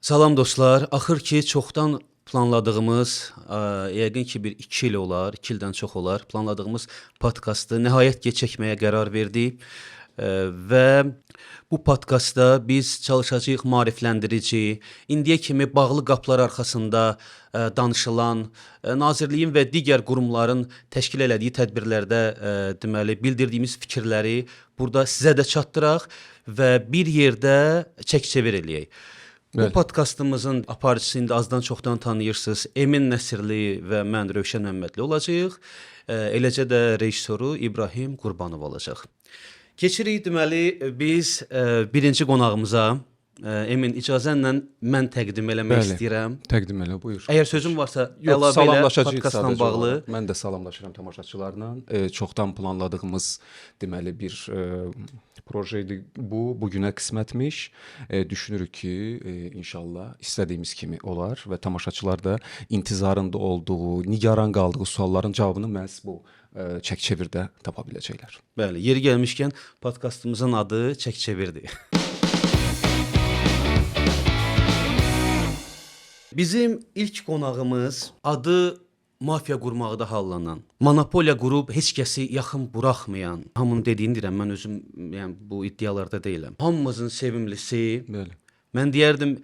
Salam dostlar. Axır ki çoxdan planladığımız, yəqin ki bir 2 il olar, 2 ildən çox olar. Planladığımız podkastı nəhayət ki çəkməyə qərar verdik. Və bu podkastda biz çalışacağıq maarifləndirici, indiyə kimi bağlı qapılar arxasında danışılan, Nazirliyin və digər qurumların təşkil elədiyi tədbirlərdə deməli bildirdiyimiz fikirləri burada sizə də çatdıraq və bir yerdə çək-çevir eləyək. Bu podkastımızın aparıcısı indi azdan çoxdan tanıyırsınız. Emin Nəsirli və mən Rövşən Məmmədli olacağıq. Eləcə də rejissoru İbrahim Qurbanov olacaq. Keçirik deməli biz birinci qonağımıza. Emin icazənlə mən təqdim eləmək istəyirəm. Təqdim elə, buyur. Əgər sözün varsa əlavə elə podkastla bağlı. Mən də salamlaşıram tamaşaçılarla. Çoxdan planladığımız deməli bir proje idi bu. Bugünə qismətmiş. Düşünürük ki, inşallah istədiyimiz kimi olar və tamaşaçılar da intizarında olduğu, nigaran qaldığı sualların cavabını məhz bu çək-çevirdə tapa biləcəklər. Bəli, yeri gəlmişkən podkastımızın adı Çək-çevirdir. Bizim ilk qonağımız adı mafiya qurmaqda hallanan, monopoliya qurub heç kəsi yaxın buraxmayan, hamının dediyini deyirəm, mən özüm yəni bu iddialarda deyiləm. Hamımızın sevimlisi, Bəli. mən deyərdim,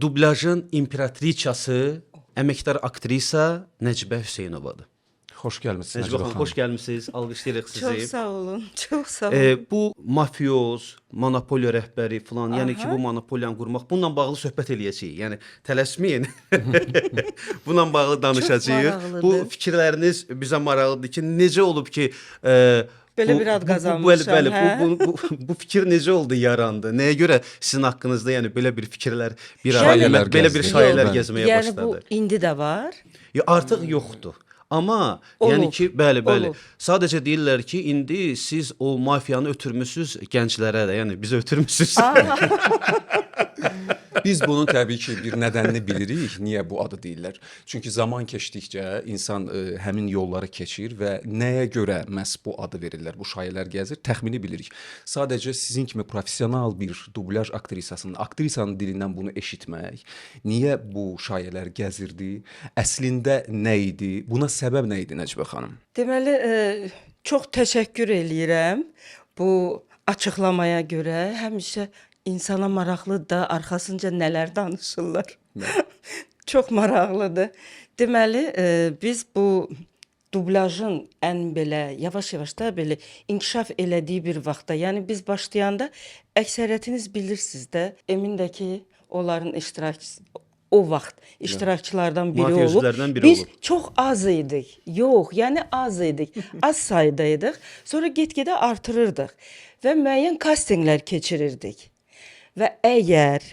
dublyajın imperatriçası, əməkdar aktrisa Nəcibə Hüseynovadır. Xoş gəlmisiniz Nəcibə xanım, xoş gəlmisiniz. Alqışlayırıq sizi. Çox sağ olun, çox sağ olun. Bu mafioz, monopoliya rəhbəri falan, yəni ki bu monopoliyanı qurmaq, bununla bağlı söhbət eləyəcəyik. Yəni tələsməyin. Bununla bağlı danışacağıq. Bu fikirləriniz bizə maraqlıdır ki, necə olub ki, belə bir ad qazanmışam, bəli, bu fikir necə oldu, yarandı? Nəyə görə sizin haqqınızda yəni belə bir fikirlər, belə bir şayələr gəzməyə başladı? Yəni bu indi də var. Artıq yoxdur. Amma yəni ki, bəli. Sadəcə deyirlər ki, indi siz o mafiyanı ötürmüsüz gənclərə də, yəni bizə ötürmüsüz. Biz bunun təbii ki bir nədənini bilirik. Niyə bu adı deyirlər? Çünki zaman keçdikcə insan həmin yolları keçir və nəyə görə məhz bu adı verirlər, bu şayələr gəzir, təxmini bilirik. Sadəcə sizin kimi professional bir dublyaj aktrisanın dilindən bunu eşitmək, niyə bu şayələr gəzirdi, əslində nə idi, buna səbəb nə idi Nəcibə xanım? Deməli, çox təşəkkür eləyirəm bu açıqlamaya görə. Həmişə insana maraqlıdır da, arxasınca nələr danışırlar. Çox maraqlıdır. Deməli, biz bu dublyajın ən belə yavaş-yavaş da belə inkişaf elədiyi bir vaxtda, yəni biz başlayanda əksəriyyətiniz bilirsiniz də, Emin də ki, onların iştirakçısı o vaxt iştirakçılardan biri olub. Biz çox az idik. Yox, yəni az idik. Az sayda idik. Sonra get-gedə artırırdıq və müəyyən kastinqlər keçirirdik. Və əgər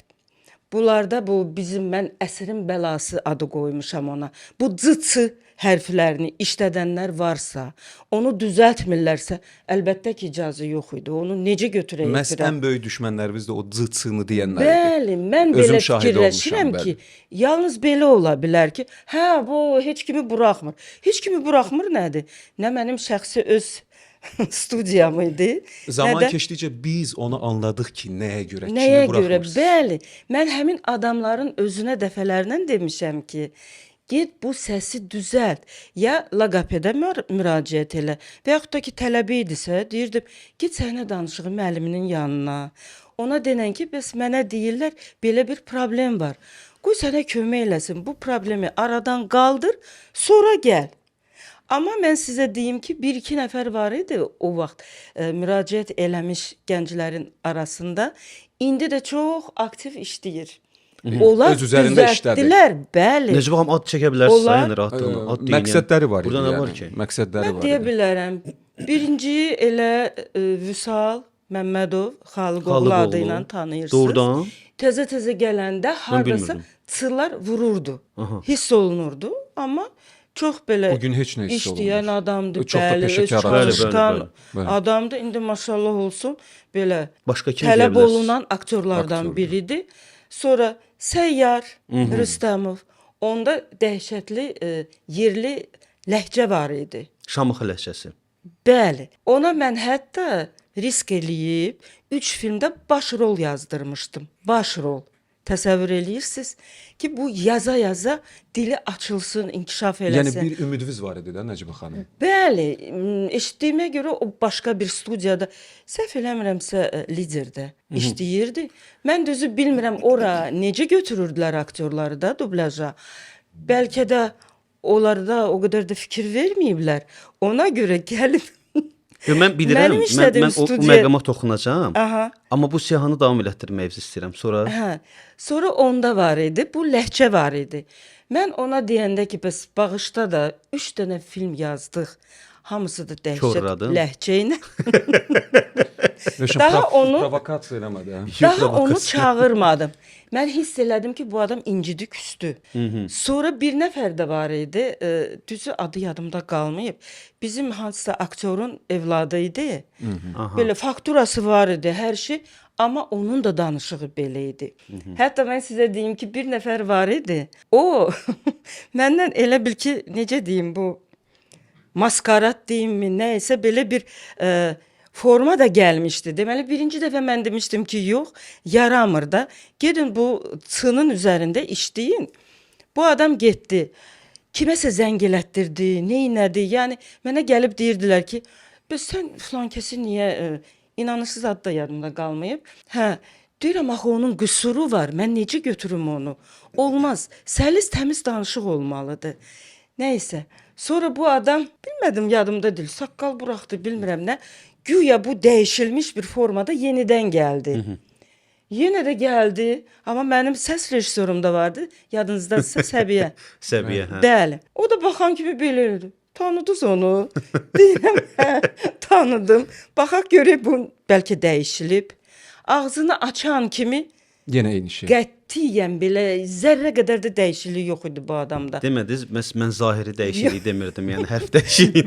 bunlarda bu bizim mən əsrin bəlası adı qoymuşam ona. Bu c-ç hərflərini işlədənlər varsa, onu düzəltmirlərsə, əlbəttə ki, icazə yox idi. Onu necə götürək? Məhz ən böyük düşmənlərimiz də o c-çını deyənlər idi. Bəli, mən belə fikirləşirəm ki, yalnız belə ola bilər ki, bu heç kimi buraxmır. Heç kimi buraxmır nədir? Nə mənim şəxsi öz studiyam idi. Zaman keçdikcə biz onu anladıq ki, nəyə görə, nəyə kimi buraxmırsınız? Bəli, mən həmin adamların özünə dəfələrlə demişəm ki, get bu səsi düzəlt, ya laqopedə müraciət elə və yaxud da ki, tələbə idisə, deyirdim, get səhnə danışığı müəlliminin yanına. Ona denən ki, bəs mənə deyirlər, belə bir problem var. Qoy sənə kömək eləsin, bu problemi aradan qaldır, sonra gəl. Amma mən sizə deyim ki, 1-2 nəfər var idi o vaxt müraciət eləmiş gənclərin arasında. İndi də çox aktiv işləyir. Onlar öz üzərində düzəltdilər, bəli. Necə baxım ad çəkə bilərsiniz, yəni rahatlığına. Məqsədləri var idi. Burada nə var ki? Məqsədləri var idi. Mən deyə bilərəm. Birinci elə Vüsal Məmmədov Xalıqoğlu adı ilə tanıyırsınız. Doğrudan. Təzə-təzə gələndə hardasa çırlar vururdu. Hiss olunurdu, amma çox belə işləyən adamdır, bəli, öz çalışqan adamdır. İndi maşallah olsun, belə tələb olunan aktyorlardan biridir. Sonra Səyyar Rüstəmov, onda dəhşətli yerli ləhcə var idi. Şamaxı ləhcəsi. Bəli, ona mən hətta risk eləyib 3 filmdə baş rol yazdırmışdım. Baş rol. təsəvvür eləyirsiniz ki, bu yaza-yaza dili açılsın, inkişaf eləsin. Yəni bir ümidiniz var idi də Nəcibə xanım. Bəli, eşitdiyimə görə o başqa bir studiyada, səhv eləmirəmsə, liderdə işləyirdi. Mən düzü bilmirəm ora necə götürürdülər aktyorları da dublaja. Bəlkə də onlarda o qədər də fikir verməyiblər. Ona görə gəlib Mən bilirəm, Mənim işlədiyim mən o studiya- məqama toxunacağam. Aha. Amma bu siyahını davam elətdirmək istəyirəm. Sonra Hə. Sonra onda var idi, bu ləhcə var idi. Mən ona deyəndə ki, bəs bağışda da 3 dənə film yazdıq. Hamısı da dəhşət Korradın. ləhcə ilə. Rövşən, Daha onu- provokasiya eləmədi. Hə? Daha onu çağırmadım. Mən hiss elədim ki, bu adam incidi küstü. Sonra bir nəfər də var idi. Düzü adı yadımda qalmayıb. Bizim hansısa aktyorun evladı idi. Belə fakturası var idi, hər şey. Amma onun da danışığı belə idi. Hətta mən sizə deyim ki, bir nəfər var idi. O məndən elə bil ki, necə deyim bu maskarat deyimmi, nəysə belə bir forma da gəlmişdi. Deməli birinci dəfə mən demişdim ki, yox, yaramır da. Gedin bu çının üzərində işləyin. Bu adam getdi. Kiməsə zəng elətdirdi, neynədi? Yəni mənə gəlib deyirdilər ki, "Bəs sən filan kəsi niyə inanırsız adı da yadımda qalmayıb?" Hə, deyirəm axı onun qüsuru var. Mən necə götürüm onu? Olmaz. Səlis təmiz danışıq olmalıdır. Nəysə. Sonra bu adam bilmədim yadımda deyil. Saqqal buraxdı, bilmirəm nə. Güya bu dəyişilmiş bir formada yenidən gəldi. Yenə də gəldi, amma mənim səs rejissorum da vardı. Yadınızdadırsa Səbiyə. səviyyə, hə. Bəli. O da baxan kimi belə elədi. Tanıdınız onu? Deyirəm, hə, tanıdım. Baxaq görək bu bəlkə dəyişilib. Ağzını açan kimi Yenə eyni şey. qətiyyən belə zərrə qədər də dəyişiklik yox idi bu adamda. Demədiniz, mən zahiri dəyişiklik demirdim, yəni hərf dəyişikliyi.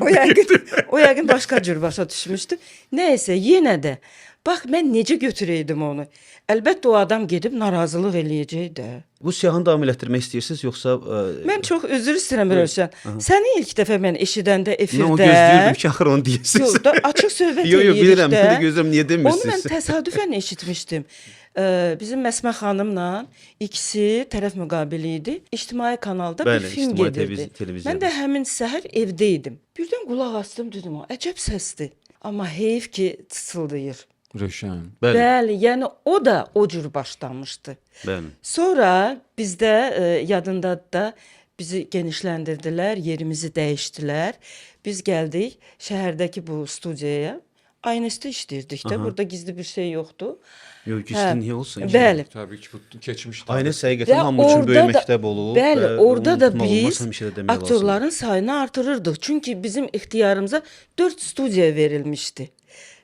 O yəqin başqa cür başa düşmüşdü. Nəysə, yenə də bax mən necə götürəydim onu. Əlbəttə o adam gedib narazılıq eləyəcək də. Bu siyahını davam elətdirmək istəyirsiniz yoxsa Mən çox üzr istəyirəm Rövşən. Səni ilk dəfə mən eşidəndə mən efirdə onu gözləyirdim ki, axır onu deyəsiniz. Yox, da açıq söhbət Yox, yox, eləyirik bilirəm, də. indi gözləyirəm, niyə Onu mən demirsiniz? təsadüfən eşitmişdim. Bizim Məsmə xanımla ikisi tərəf müqabili idi. İctimai kanalda Bəli, bir film ictimai gedirdi. televiziyada. Mən də həmin səhər evdə idim. Birdən qulaq asdım, dedim, o əcəb səsdir. Amma heyf ki, çısıldayır. Rövşən. Bəli, Bəli, yəni o da o cür başlamışdı. bəli. Sonra bizdə yadındadır da bizi genişləndirdilər, yerimizi dəyişdilər. Biz gəldik şəhərdəki bu studiyaya. Aynəsdə işləyirdik də. Burada gizli bir şey yoxdur. Yox, Hə, gizli niyə olsun? Bəli. Təbii ki, bu keçmiş. Aynı həqiqətən Və hamı üçün orada böyük da- məktəb olub. Bəli, və orada da unutma olmaz, biz həmişə də demək lazımdır. aktyorların sayını artırırdıq. Çünki bizim ixtiyarımıza 4 studiya verilmişdi.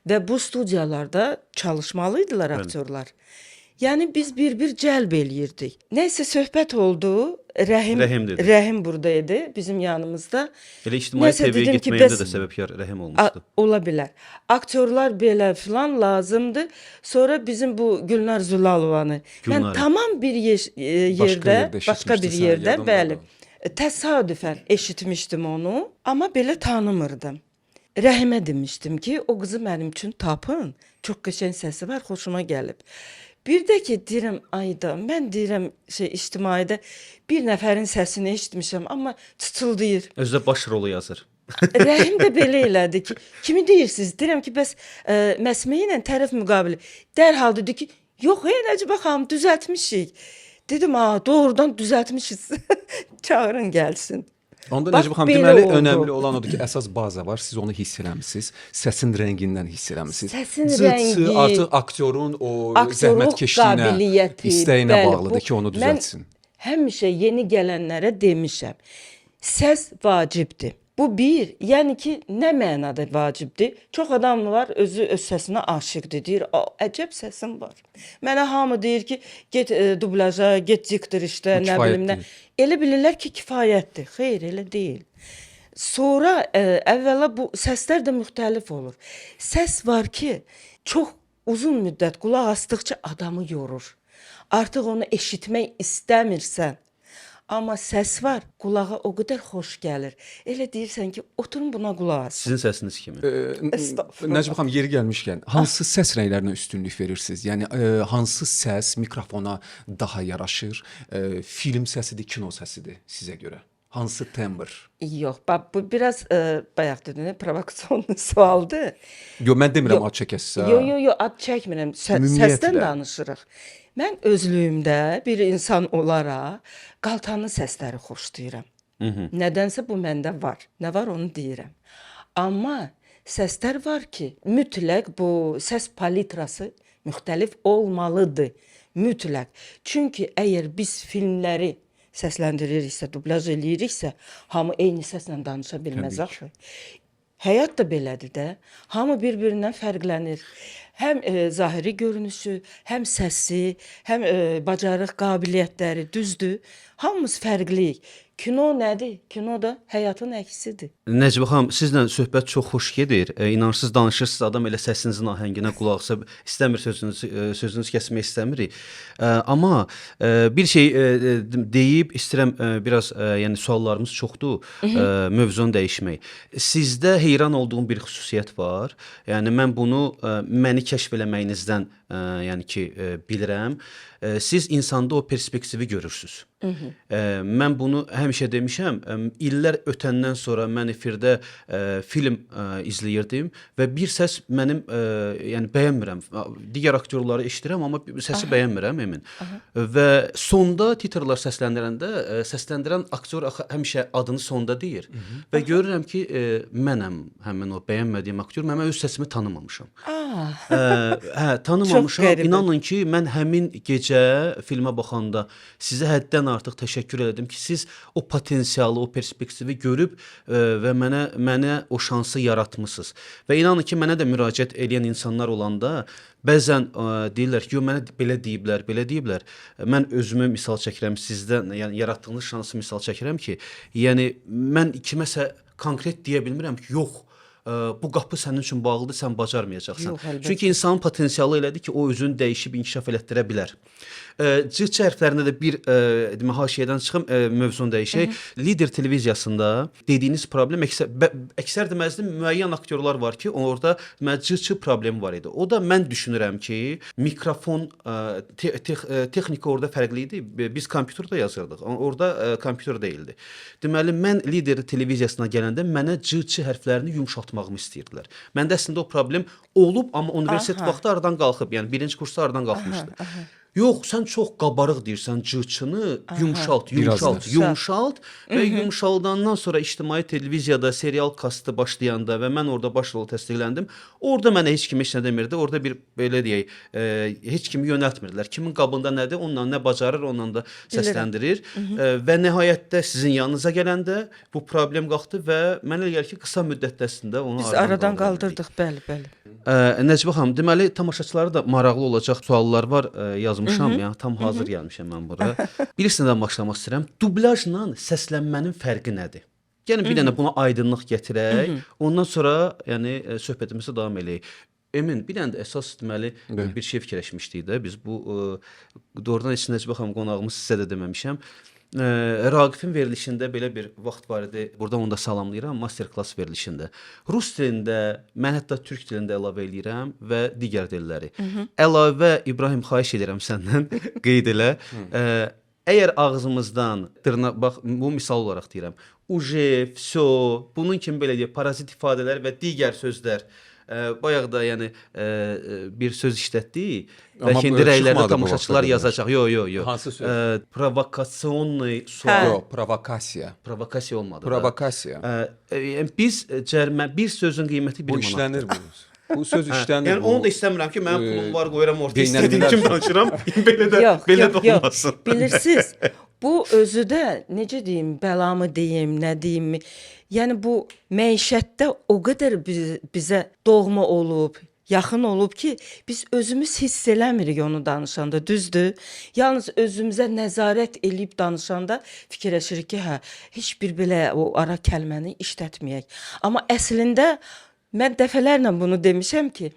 Və bu studiyalarda çalışmalıydılar aktyorlar. Yəni biz bir-bir cəlb eləyirdik. Nəysə söhbət oldu. Rəhim dedi. Rəhim buradaydı bizim yanımızda. Elə ictimai Nəsə TV-yə dedim ki, getməyində bəs- də səbəbkar Rəhim olmuşdu. Ola bilər. Aktyorlar belə filan lazımdı. Sonra bizim bu Gülnar Zulalovanı mən Gülnar. tamam bir yerdə, yerdə başqa bir eşitmişdin sən, yerdə, yadımdadır. bəli. Təsadüfən eşitmişdim onu, amma belə tanımırdım. Rəhimə demişdim ki, o qızı mənim üçün tapın. Çox qəşəng səsi var, xoşuma gəlib. Bir də ki, deyirəm, ayda, mən deyirəm, ictimaidə bir nəfərin səsini eşitmişəm, amma çıtıldayır. Özdə baş rolu yazır. Rəhim də belə elədi ki, kimi deyirsiniz? Deyirəm ki, bəs Məsmə ilə tərəf müqabili. Dərhal dedi ki, yox, Nəcibə xanım, düzəltmişik. Dedim, doğrudan düzəltmişiz. Çağırın gəlsin. Onda Bax, Nəcibə xanım belə deməli oldu. önəmli olan odur ki, əsas baza var. Siz onu hiss eləmisiniz. Səsin rəngindən hiss eləmisiniz. Səsin Cırt rəngi, artıq aktyorun o Aktyorluq zəhmətkeşliyinə, qabiliyyəti, istəyinə bəli, bağlıdır bu- ki, onu düzəltsin. Mən həmişə yeni gələnlərə demişəm. Səs vacibdir. Bu bir, yəni ki, nə mənada vacibdir? Çox adam var, özü öz səsinə aşiqdir, deyir, əcəb səsim var. Mənə hamı deyir ki, get dublaja, get diktor işlə, Bu nə kifayət bilim nə. deyil. Elə bilirlər ki, kifayətdir. Xeyr, elə deyil. Sonra əvvəla bu səslər də müxtəlif olur. Səs var ki, çox uzun müddət qulaq asdıqca adamı yorur. Artıq onu eşitmək istəmirsən. Amma səs var, qulağa o qədər xoş gəlir. Elə deyirsən ki, oturun buna qulaq asın. Sizin səsiniz kimi. Estağfurullah. Nəcib xanım, yeri gəlmişkən, hansı səs rənglərinə üstünlük verirsiniz? Yəni hansı səs mikrofona daha yaraşır? Film səsidir, kino səsidir sizə görə? Hansı tembr? Yox, bax bu biraz bayaq dedin, provokasyon sualdır. Yox, mən demirəm Yox. ad çəkəsə. Yo, ad çəkmirəm. Ümumiyyətlə. Səsdən danışırıq. Mən özlüyümdə bir insan olaraq qaltanı səsləri xoşlayıram. Nədənsə bu məndə var. Nə var onu deyirəm. Amma səslər var ki, mütləq bu səs palitrası müxtəlif olmalıdır. Mütləq. Çünki əgər biz filmləri səsləndiririksə, dublyaj eləyiriksə, hamı eyni səslə danışa bilməz axı. Həyat da belədir də. Hamı bir-birindən fərqlənir. Həm zahiri görünüşü, həm səsi, həm bacarıq, qabiliyyətləri, düzdür. Hamımız fərqliyik. Kino nədir? Kino da həyatın əksidir. Nəcibə xanım, sizlə söhbət çox xoş gedir. İnanırsınız, danışırsınız, adam elə səsinizin ahənginə qulaq asa istəmir, sözünüzü kəsmək istəmirik. Amma bir şey deyib istəyirəm biraz yəni suallarımız çoxdur, mövzunu dəyişmək. Sizdə heyran olduğum bir xüsusiyyət var. Yəni mən bunu məni kəşf eləməyinizdən yəni ki bilirəm. Siz insanda o perspektivi görürsüz. Mən bunu həmişə demişəm. İllər ötəndən sonra mən efirdə film izləyirdim və bir səs mənim yəni bəyənmirəm. Digər aktyorları eşidirəm, amma səsi bəyənmirəm Emin. Və sonda titrlər səsləndirən aktyor həmişə adını sonda deyir və görürəm ki, mənəm həmin o bəyənmədiyim aktyor, mən öz səsimi tanımamışam. Tanımamışam. İnanın ki, mən həmin gecə filmə baxanda sizə həddən artıq təşəkkür edirəm ki, siz o potensialı, o perspektivi görüb və mənə o şansı yaratmısınız. Və inanın ki, mənə də müraciət edən insanlar olanda bəzən deyirlər ki, mənə belə deyiblər. Mən özümü misal çəkirəm sizdən, yəni yaratdığınız şansı misal çəkirəm ki, yəni mən kiməsə konkret deyə bilmirəm ki, yox, bu qapı sənin üçün bağlıdır, sən bacarmayacaqsan. Yox, əlbəttə. Çünki insanın potensialı elədir ki, o özünü dəyişib inkişaf elətdirə bilər. C hərflərində də bir haşiyədən çıxım, mövzunu dəyişək. Lider televiziyasında dediyiniz problem əksər deməzdi müəyyən aktyorlar var ki, orada C problemi var idi. O da mən düşünürəm ki, mikrofon texnika orada fərqli idi. Biz kompüterdə yazırdıq. Orada kompüter deyildi. Deməli mən lider televiziyasına gələndə mənə C hərflərini yumşaltmağımı istəyirdilər. Məndə əslində o problem olub, amma universitet vaxtı aradan qalxıb. Yəni birinci kursda aradan qalxmışdı. Yox, sən çox qabarıq deyirsən, C-çını yumşalt və yumşaldandan sonra ictimai televiziyada serial kastı başlayanda və mən orada baş rolu təsdiqləndim. Orada mənə heç kim heç nə demirdi. Orada bir belə deyək, heç kimi yönəltmirdilər. Kimin qabında nədir, onunla nə bacarır, onunla da səsləndirir. Və nəhayətdə sizin yanınıza gələndə bu problem qalxdı və mənə elə gəlir ki, qısa müddət ərzində onu aradan qaldırdıq, bəli. Nəcibə xanım, deməli tamaşaçılara da maraqlı olacaq suallar var, yazmışam ya, tam hazır gəlmişəm mən bura. Birisindən başlamaq istəyirəm. Dublyajla səslənmənin fərqi nədir? Yəni bir dənə buna aydınlıq gətirək. Ondan sonra yəni söhbətimizə davam eləyək. Emin, bir dənə də əsas deməli bir şey fikirləşmişdik də. Biz bu doğrudan heç Nəcibə xanım qonağımız sizə də deməmişəm. Raqifin verilişində belə bir vaxt var idi. Burada onu da salamlayıram, master klass verilişində. Rus dilində, mən hətta türk dilində əlavə eləyirəm və digər dilləri. Əlavə İbrahim, xahiş edirəm səndən qeyd elə. Əgər ağzımızdan bax bu misal olaraq deyirəm. Uje, всё, bunun kimi belə deyək, parazit ifadələr və digər sözlər bayaq da yəni bir söz işlətdik. Bəlkə indi rəylərdə tamaşaçılar yazacaq. Yox. Hansı söz? Provokasyonlu sual. Yox, provokasiya. Provokasiya olmadı. Provokasiya. Biz bir sözün qiyməti 1 Bu manat. işlənir bu. Bu söz işlənir. Yəni onu da istəmirəm ki, mənim pulum var, qoyuram ortaya, Beynəlmiləl istədiyim kimi danışıram. Belə də olmasın. Bilirsiniz, bu özü də necə deyim, bəlamı deyim, nə deyim? Yəni bu məişətdə o qədər bizə doğma olub, yaxın olub ki, biz özümüz hiss eləmirik onu danışanda, düzdür? Yalnız özümüzə nəzarət eləyib danışanda fikirləşirik ki, heç bir belə o ara kəlməni işlətməyək. Amma əslində mən dəfələrlə bunu demişəm ki,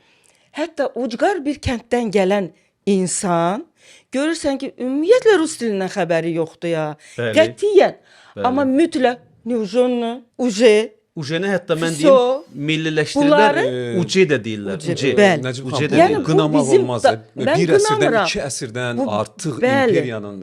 hətta ucqar bir kənddən gələn insan görürsən ki, ümumiyyətlə rus dilindən xəbəri yoxdur ya. Bəli. Qətiyyən. Bəli. Amma mütləq Newjon, uje Ujeni hətta mən Fiso, deyim milliləşdirirlər, bunları- uci də deyirlər. Uci, Uci. bəli. Nəcib Uci xan, də Yəni deyirlər. bu qınamaq bizim olmaz. da- mən Bir əsrdən, qınamıram. 2 əsrdən Bu- artıq bəli. imperiyanın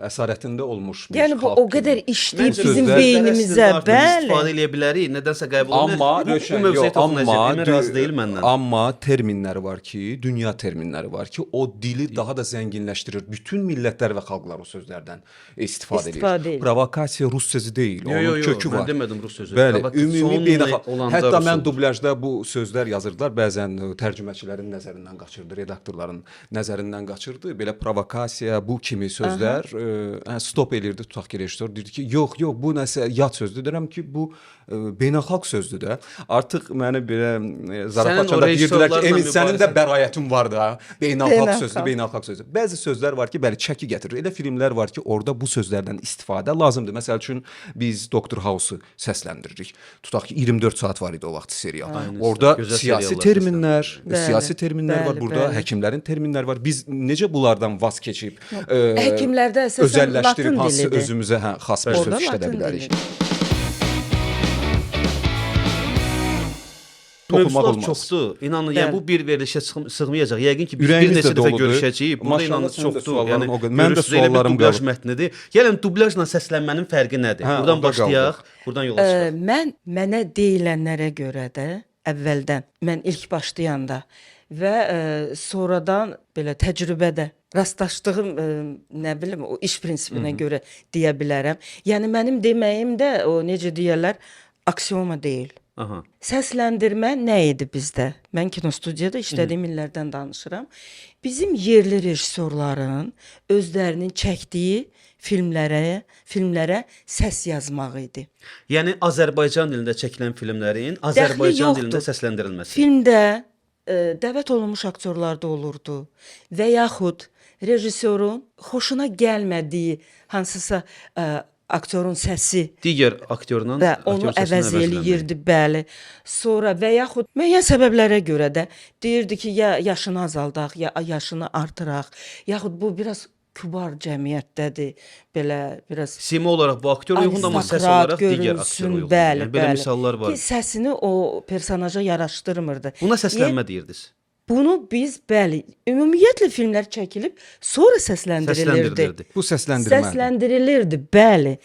əsarətində olmuş bir Yəni bu xalq o kimi. qədər işləyib Məncə bizim sözlər beynimizə, İstifadə bəli. eləyə bilərik, nədənsə qəbul olunmur. Amma Bu Rövşən, mövzuya yox, toxunacağıq. amma Emin razı deyil məndən. Amma terminləri var ki, dünya terminləri var ki, o dili daha da zənginləşdirir. Bütün millətlər və xalqlar o sözlərdən istifadə İstifadə edir. edir. Provokasiya rus sözü deyil, onun kökü var. Mən demədim rus sözü. Bəli, Provokasiya ümumi beynəlxalq. olanda Hətta rus mən olur. dublyajda bu sözlər yazırdılar, bəzən tərcüməçilərin nəzərindən qaçırdı, redaktorların nəzərindən qaçırdı. Belə provokasiya, bu kimi sözlər stop elirdi, tutaq ki, rejissor deyirdi ki, yox, bu nəsə yad sözdür. Deyirəm ki, bu beynəlxalq sözdür də. Artıq məni belə zarafatçanda Sənin o deyirdilər ki, rejissorlarla Emin sənin də mübarizən- bəraətin var da. Beynəlxalq Beynəlxalq. sözdür, beynəlxalq sözdür. Bəzi sözlər var ki, bəli, çəki gətirir. Elə filmlər var ki, orada bu sözlərdən istifadə lazımdır. Məsəl üçün biz Doktor House-u səsləndiririk. Tutaq ki, 24 saat var idi o vaxt serial. Orada Gözəl siyasi seriallar terminlər, Bəli, siyasi terminlər var, bəli, burada bəli. həkimlərin terminləri var. Biz necə bunlardan vaz keçib Həkimlərdə əsasən özəlləşdirib latın hansı dilidir. özümüzə xas bir Orada söz işlədə latın bilərik. dilidir. Toxunmaq Mövzular olmaz. çoxdur. İnanın, Bəli. yəni bu bir verilişə sığmayacaq. Yəqin ki, biz bir Ürəyimiz neçə də dəfə doludur. görüşəcəyik. Burada Maşallah, inanın sənin də çoxdur. sualların Yəni o qədər. Mənim də görürsüz, elə bir suallarım dublyaj qalıb. mətnidir. Gəlin dublyajla səslənmənin fərqi nədir? Hə, Buradan orada başlayaq, qaldıq. buradan yola çıxaq. Mənə deyilənlərə görə də əvvəldən mən ilk başlayanda və sonradan belə təcrübədə rastlaşdığım nə bilim o iş prinsipinə görə deyə bilərəm. Yəni mənim deməyim də o necə deyirlər, aksioma deyil. Aha. Səsləndirmə nə idi bizdə? Mən kinostudiyada işlədiyim illərdən danışıram. Bizim yerli rejissorların özlərinin çəkdiyi filmlərə səs yazmaq idi. Yəni Azərbaycan dilində çəkilən filmlərin Azərbaycan yoxdur. dilində səsləndirilməsi. Filmdə dəvət olunmuş aktyorlar da olurdu və yaxud rejissorun xoşuna gəlmədiyi hansısa aktyorun səsi Digər aktyorla və onu əvəz eləyirdi, bəli. Sonra və yaxud müəyyən səbəblərə görə də deyirdi ki, ya yaşını azaldaq, ya yaşını artıraq, yaxud bu biraz kübar cəmiyyətdədir, belə biraz Sima olaraq bu aktyor uyğundur, amma səs aristokrat olaraq digər görünsün, aktyor uyğundur. bəli, Yəni belə bəli. misallar var. Ki səsini o personaja yaraşdırmırdı. Buna səslənmə deyirdiniz. Bunu biz bəli, ümumiyyətlə filmlər çəkilib sonra səsləndirilirdi. Səsləndirilirdi. Bu səsləndirmə. Səsləndirilirdi, bəli.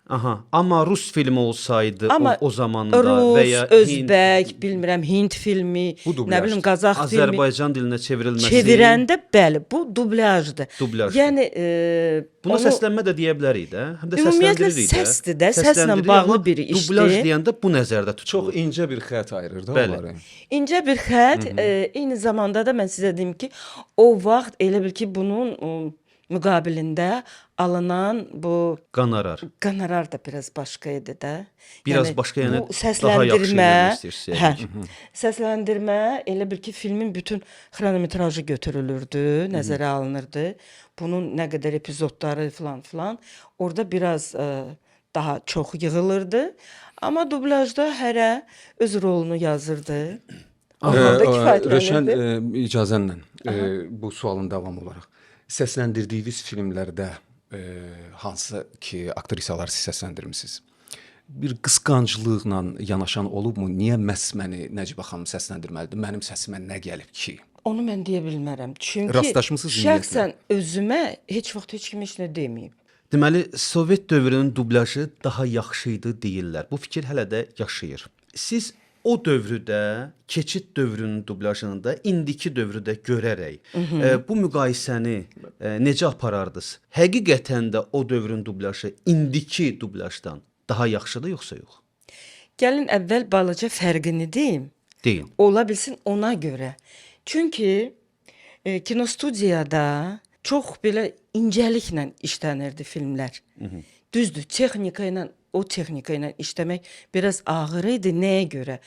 Aha, amma rus filmi olsaydı Amma o zamanında Rus, və ya Özbək, bilmirəm, Hind filmi, Bu dublyaj. nə bilim Qazax filmi Azərbaycan dilinə çevrilməsi. çevirəndə bəli, bu dublyajdır. Dublyajdır. Yəni Buna səslənmə də deyə bilərik də. Həm də Ümumiyyətlə səsləndiririk də. səsdir də, səslə Səsləndiririk, bağlı amma bir işdir. Dublyaj deyəndə bu nəzərdə Çox tutulur. incə bir xətt ayırır da Bəli. onları. incə bir xətt, eyni zamanda da mən sizə deyim ki, o vaxt elə bil ki, bunun müqabilində alınan bu Qonorar. qonorar da biraz başqa idi də. Biraz başqa, yəni bu daha yaxşı eləmək istəyirsiniz, hə, yəqin. səsləndirmə elə bil ki, filmin bütün xronometrajı götürülürdü, nəzərə alınırdı. Bunun nə qədər epizodları filan orada biraz daha çox yığılırdı. Amma dublyajda hərə öz rolunu yazırdı. Orada Rövşən kifayətlənirdi. icazənlə bu sualın davamı olaraq səsləndirdiyiniz filmlərdə hansı ki aktrisaları siz səsləndirmisiniz? Bir qısqanclıqla yanaşan olubmu? Niyə məhz məni Nəcibə xanım səsləndirməlidir? Mənim səsimə nə gəlib ki? Onu mən deyə bilmərəm. Çünki Rastlaşmısınız şəxsən özümə heç vaxt heç kim heç nə deməyib. Deməli, Sovet dövrünün dublyajı daha yaxşı idi deyirlər. Bu fikir hələ də yaşayır. Siz o dövrdə, keçid dövrünün dublyajını da indiki dövrdə görərək bu müqayisəni necə aparardınız? Həqiqətən də o dövrün dublyajı indiki dublyajdan daha yaxşıdır yoxsa yox? Gəlin əvvəl balaca fərqini deyim. Deyin. Ola bilsin ona görə. Çünki kinostudiyada çox belə incəliklə işlənirdi filmlər. Düzdür, texnika ilə o texnika ilə işləmək biraz ağır idi. Nəyə görə?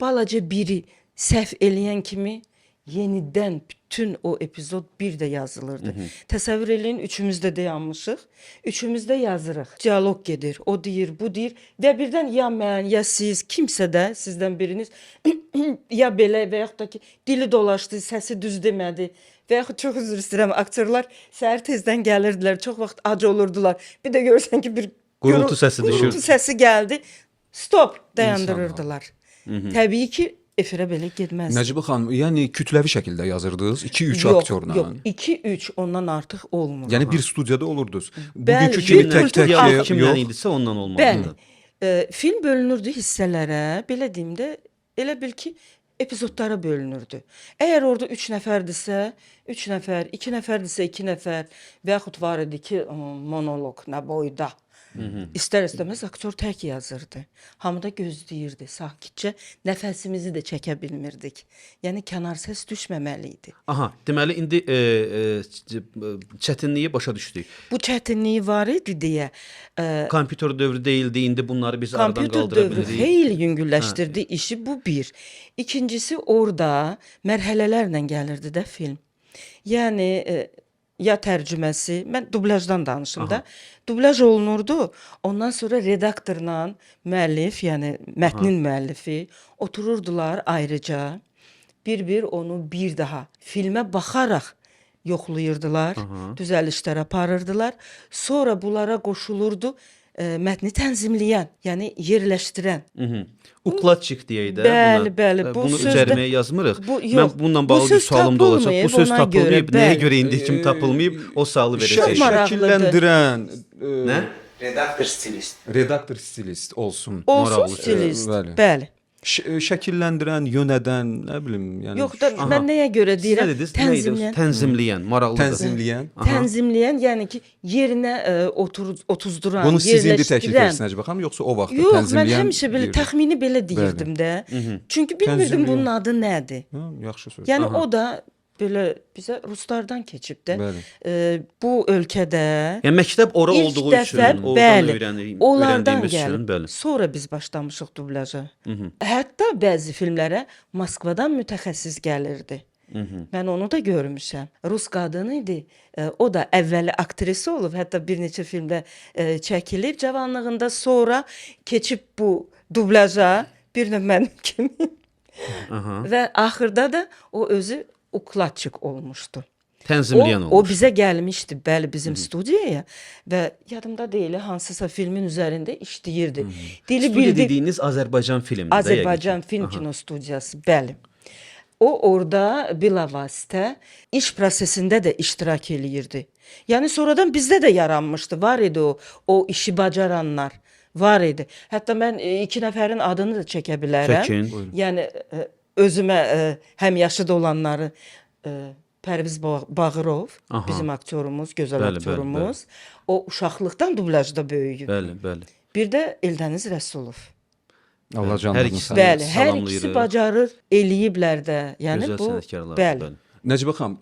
Balaca biri səhv eləyən kimi yenidən bütün o epizod bir də yazılırdı. Təsəvvür eləyin, üçümüz də dayanmışıq. Üçümüz də yazırıq. Dialoq gedir. O deyir, bu deyir və birdən ya mən, ya siz, kimsə də sizdən biriniz ya belə və yaxud da ki, dili dolaşdı, səsi düz demədi. Və yaxud çox üzr istəyirəm, aktyorlar səhər tezdən gəlirdilər, çox vaxt ac olurdular. Bir də görsən ki, bir Gurultu səsi düşür. Gurultu səsi gəldi. Stop dayandırırdılar. Təbii ki, efirə belə getməzdi. Nəcibə xanım, yəni kütləvi şəkildə yazırdınız 2-3 Yox, aktyorla. yox, 2-3 ondan artıq olmur. Yəni bir studiyada olurdunuz. Bəli, Bugünkü kimi bir tək-tək Dialoq yox. kimdən idisə ondan olmalıdır. Bəli. Film bölünürdü hissələrə, belə deyim də, elə bil ki, epizodlara bölünürdü. Əgər orada 3 nəfərdirsə, 3 nəfər, 2 nəfərdirsə 2 nəfər və yaxud var idi ki, monoloq nə boyda. İstər-istəməz aktyor tək yazırdı. Hamı da gözləyirdi, sakitcə nəfəsimizi də çəkə bilmirdik. Yəni kənar səs düşməməli idi. Aha, deməli indi çətinliyi başa düşdük. Bu çətinliyi var idi deyə Kompüter dövrü deyildi, indi bunları biz aradan kompüter qaldıra dövrü bilirik. xeyli yüngülləşdirdi işi, bu bir. İkincisi orada mərhələlərlə gəlirdi də film. Yəni ya tərcüməsi, mən dublyajdan danışım da. Dublyaj olunurdu. Ondan sonra redaktorla müəllif, yəni mətnin müəllifi otururdular ayrıca. Bir-bir onu bir daha filmə baxaraq yoxlayırdılar, düzəlişlər aparırdılar. Sonra bunlara qoşulurdu mətni tənzimləyən, yəni yerləşdirən. Ukladçik deyək də Bəli, buna. bəli, bu Bunu sözdə- üzərinə yazmırıq. Bu- Mən yox, bununla bu bağlı bir söz sualım da olacaq. Bu tapılmayıb, söz ona tapılmayıb, görə, nəyə bəli. görə indi kim tapılmayıb, o sualı verəcək. maraqlıdır. Şəkilləndirən Nə? Redaktor stilist. redaktor stilist olsun. Olsun Maraqlı. stilist. Bəli. Bəli. Şəkilləndirən, yönədən, nə bilim, yəni Yox da mən nəyə görə Siz nə deyirəm? dediniz? Nə idi? Tənzimləyən, maraqlıdır. tənzimləyən. Tənzimləyən, yəni ki, yerinə otuzduran, Bunu siz indi təklif yerləşdirən. edirsiniz Nəcibə xanım, yoxsa o vaxt Yox, mən tənzimləyən? həmişə belə deyirdi? təxmini belə deyirdim də. Çünki bilmirdim Tənzimləyən. bunun adı nədir. Ha, yaxşı söz. Yəni o da belə bizə ruslardan keçib də. Bəli. Bu ölkədə Yəni məktəb ora ilk olduğu dəfə, üçün, oradan bəli, onlardan öyrəndiyimiz üçün, gəlib. bəli. Sonra biz başlamışıq dublaja. Hətta bəzi filmlərə Moskvadan mütəxəssis gəlirdi. Mən onu da görmüşəm. Rus qadını idi. O da əvvəli aktrisa olub, hətta bir neçə filmdə çəkilib cavanlığında, sonra keçib bu dublaja, bir növ mənim kimi. Və axırda da o özü ukladçik olmuşdu. Tənzimləyən O olmuş. bizə gəlmişdi, bəli, bizim studiyaya və yadımda deyil, hansısa filmin üzərində işləyirdi. Dili Studiya bildi. dediyiniz Azərbaycan filmdir. Azərbaycan Film Kino Studiyası, bəli. O orada bilavasitə iş prosesində də iştirak eləyirdi. Yəni sonradan bizdə də yaranmışdı. Var idi o işi bacaranlar. Var idi. Hətta mən 2 nəfərin adını da çəkə bilərəm. Çəkin. Buyurun. Yəni özümə həmyaşıd olanları Pərviz Bağırov, Aha. bizim aktyorumuz, gözəl Bəli, bəli, aktyorumuz. O uşaqlıqdan dublyajda böyüyüb. Bəli, bəli. Bir də Eldəniz Rəsulov. Allah Hər canını ikisi sağ də- Bəli, hər salamlayırıq. ikisi bacarır, eləyiblər də. Yəni Gözəl bu sənətkarlardır, bəli. bəli. Nəcibə xanım,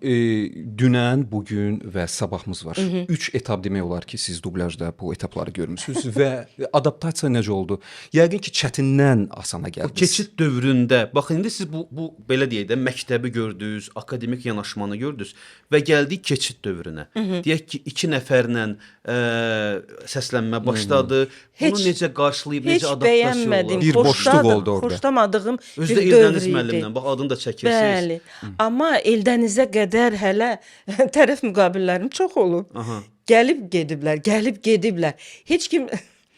dünən, bu gün və sabahımız var. 3 etap demək olar ki, siz dublyajda bu etapları görmüsüz və adaptasiya necə oldu? Yəqin ki, çətindən asana O gəldi. keçid dövründə, baxın indi siz bu belə deyək də məktəbi gördünüz, akademik yanaşmanı gördünüz və gəldik keçid dövrünə. Deyək ki, 2 nəfərlə səslənmə başladı. Bunu Heç- necə qarşılayıb, Heç necə adaptasiya bəyənmədim, Bir boşluq oldu orada. xoşlamadığım Özdə bir Eldəniz dövr idi. müəllimlə, bax adını da çəkirsiniz. Bəli. Amma Eldənizə qədər hələ tərəf müqabillərim çox olub. Aha. Gəlib gediblər. Heç kim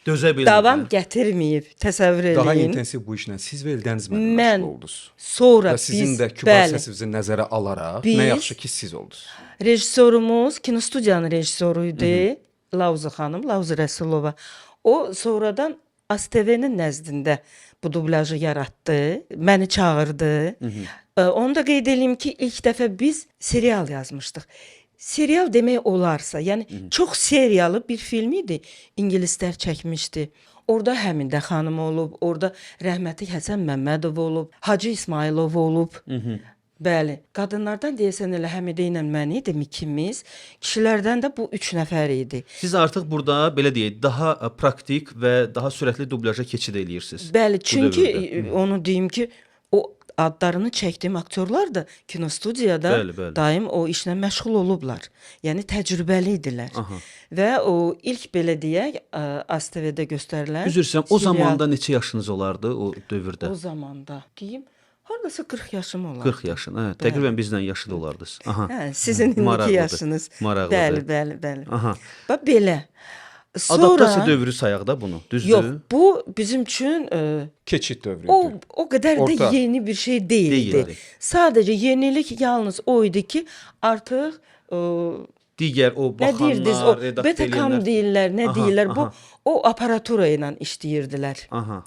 Dözə bilmir. davam gətirməyib. Təsəvvür Daha eləyin. intensiv bu işlə siz və Eldəniz müəllim Mən məşğul oldunuz. Sonra Və sizin biz də kübar bəli, səsinizi nəzərə alaraq, Biz- nə yaxşı ki, siz oldunuz. rejissorumuz kinostudiyanın rejissoru idi. Lauza xanım, Lauza Rəsulova. O sonradan ASTV-nin nəzdində bu dublyajı yaratdı, məni çağırdı. Onu da qeyd edeyim ki, ilk dəfə biz serial yazmışdıq. Serial demək olarsa, yəni çox seriyalı bir film idi. İngilislər çəkmişdi. Orada Həmidə xanım olub, orada rəhmətli Həsən Məmmədov olub, Hacı İsmailov olub. Bəli, qadınlardan deyəsən elə Həmidə ilə mən idim ikimiz, kişilərdən də bu 3 nəfər idi. Siz artıq burada belə deyək, daha praktik və daha sürətli dublaja keçid eləyirsiniz. Bəli, bu çünki dövrdə. onu deyim ki, o adlarını çəkdiyim aktyorlar da kinostudiyada Bəli, bəli. daim o işlə məşğul olublar. Yəni təcrübəli idilər. Aha. Və o ilk belə deyək, ASTV-də göstərilən Üzr istəyirəm, o serial- zamanda neçə yaşınız olardı o dövrdə? o zamanda deyim, hardasa 40 yaşım olar. 40 yaşın. Hə, təqribən bizdən yaşlı olardınız. Aha. Hə, sizin indiki Maraqlıdır, yaşınız. maraqlıdır. Bəli. Aha. Bax belə. Adaptasiya dövrü sayaq da bunu, düzdür? Yox, bu bizim üçün Keçid dövrüdür. o qədər Orta. də yeni bir şey deyildi. Deyildi. Sadəcə yenilik yalnız o idi ki, artıq Digər o nə deyirdiniz, o baxanlar, redaktör Betacam edənlər. deyirlər, nə Aha, deyirlər, bu aha. o aparatura ilə işləyirdilər. Aha.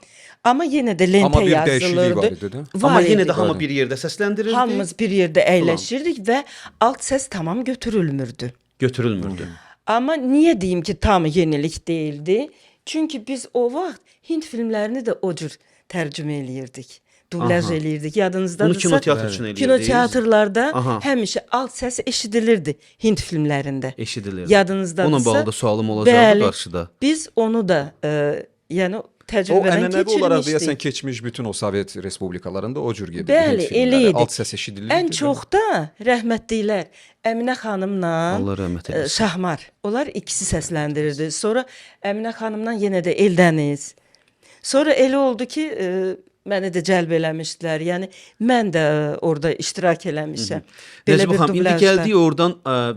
Amma yenə də lentə Amma bir dəyişiklik yazılırdı. var idi də. Amma yenə idi. də hamı bir yerdə səsləndirildi. Hamımız bir yerdə əyləşirdik və alt səs tamam götürülmürdü. götürülmürdü. Amma niyə deyim ki, tam yenilik deyildi? Çünki biz o vaxt Hind filmlərini də o cür tərcümə eləyirdik. Dublaj Aha. eləyirdik. Yadınızdadırsa. Bunu kinoteatr üçün eləyirdiniz. Kinoteatrlarda Aha. həmişə alt səs eşidilirdi Hind filmlərində. Eşidilirdi. Yadınızdadırsa. Onunla bağlı da sualım olacaqdı Bəli, qarşıda. Biz onu da yəni O təcrübədən ənənəvi olaraq deyəsən keçirmişdik. keçmiş bütün o Sovet respublikalarında o cür gedirdi. Bəli, Hind filmləri. elə idi. Alt səs eşidilirdi. Ən çox da rəhmətliklər Əminə xanımla Allah rəhmət eləsin. Şahmar. Onlar ikisi səsləndirirdi. Sonra Əminə xanımdan yenə də Eldəniz. Sonra elə oldu ki, məni də cəlb eləmişdilər. Yəni mən də orada iştirak eləmişəm. Necmi xanım, indi dublyajda. gəldik oradan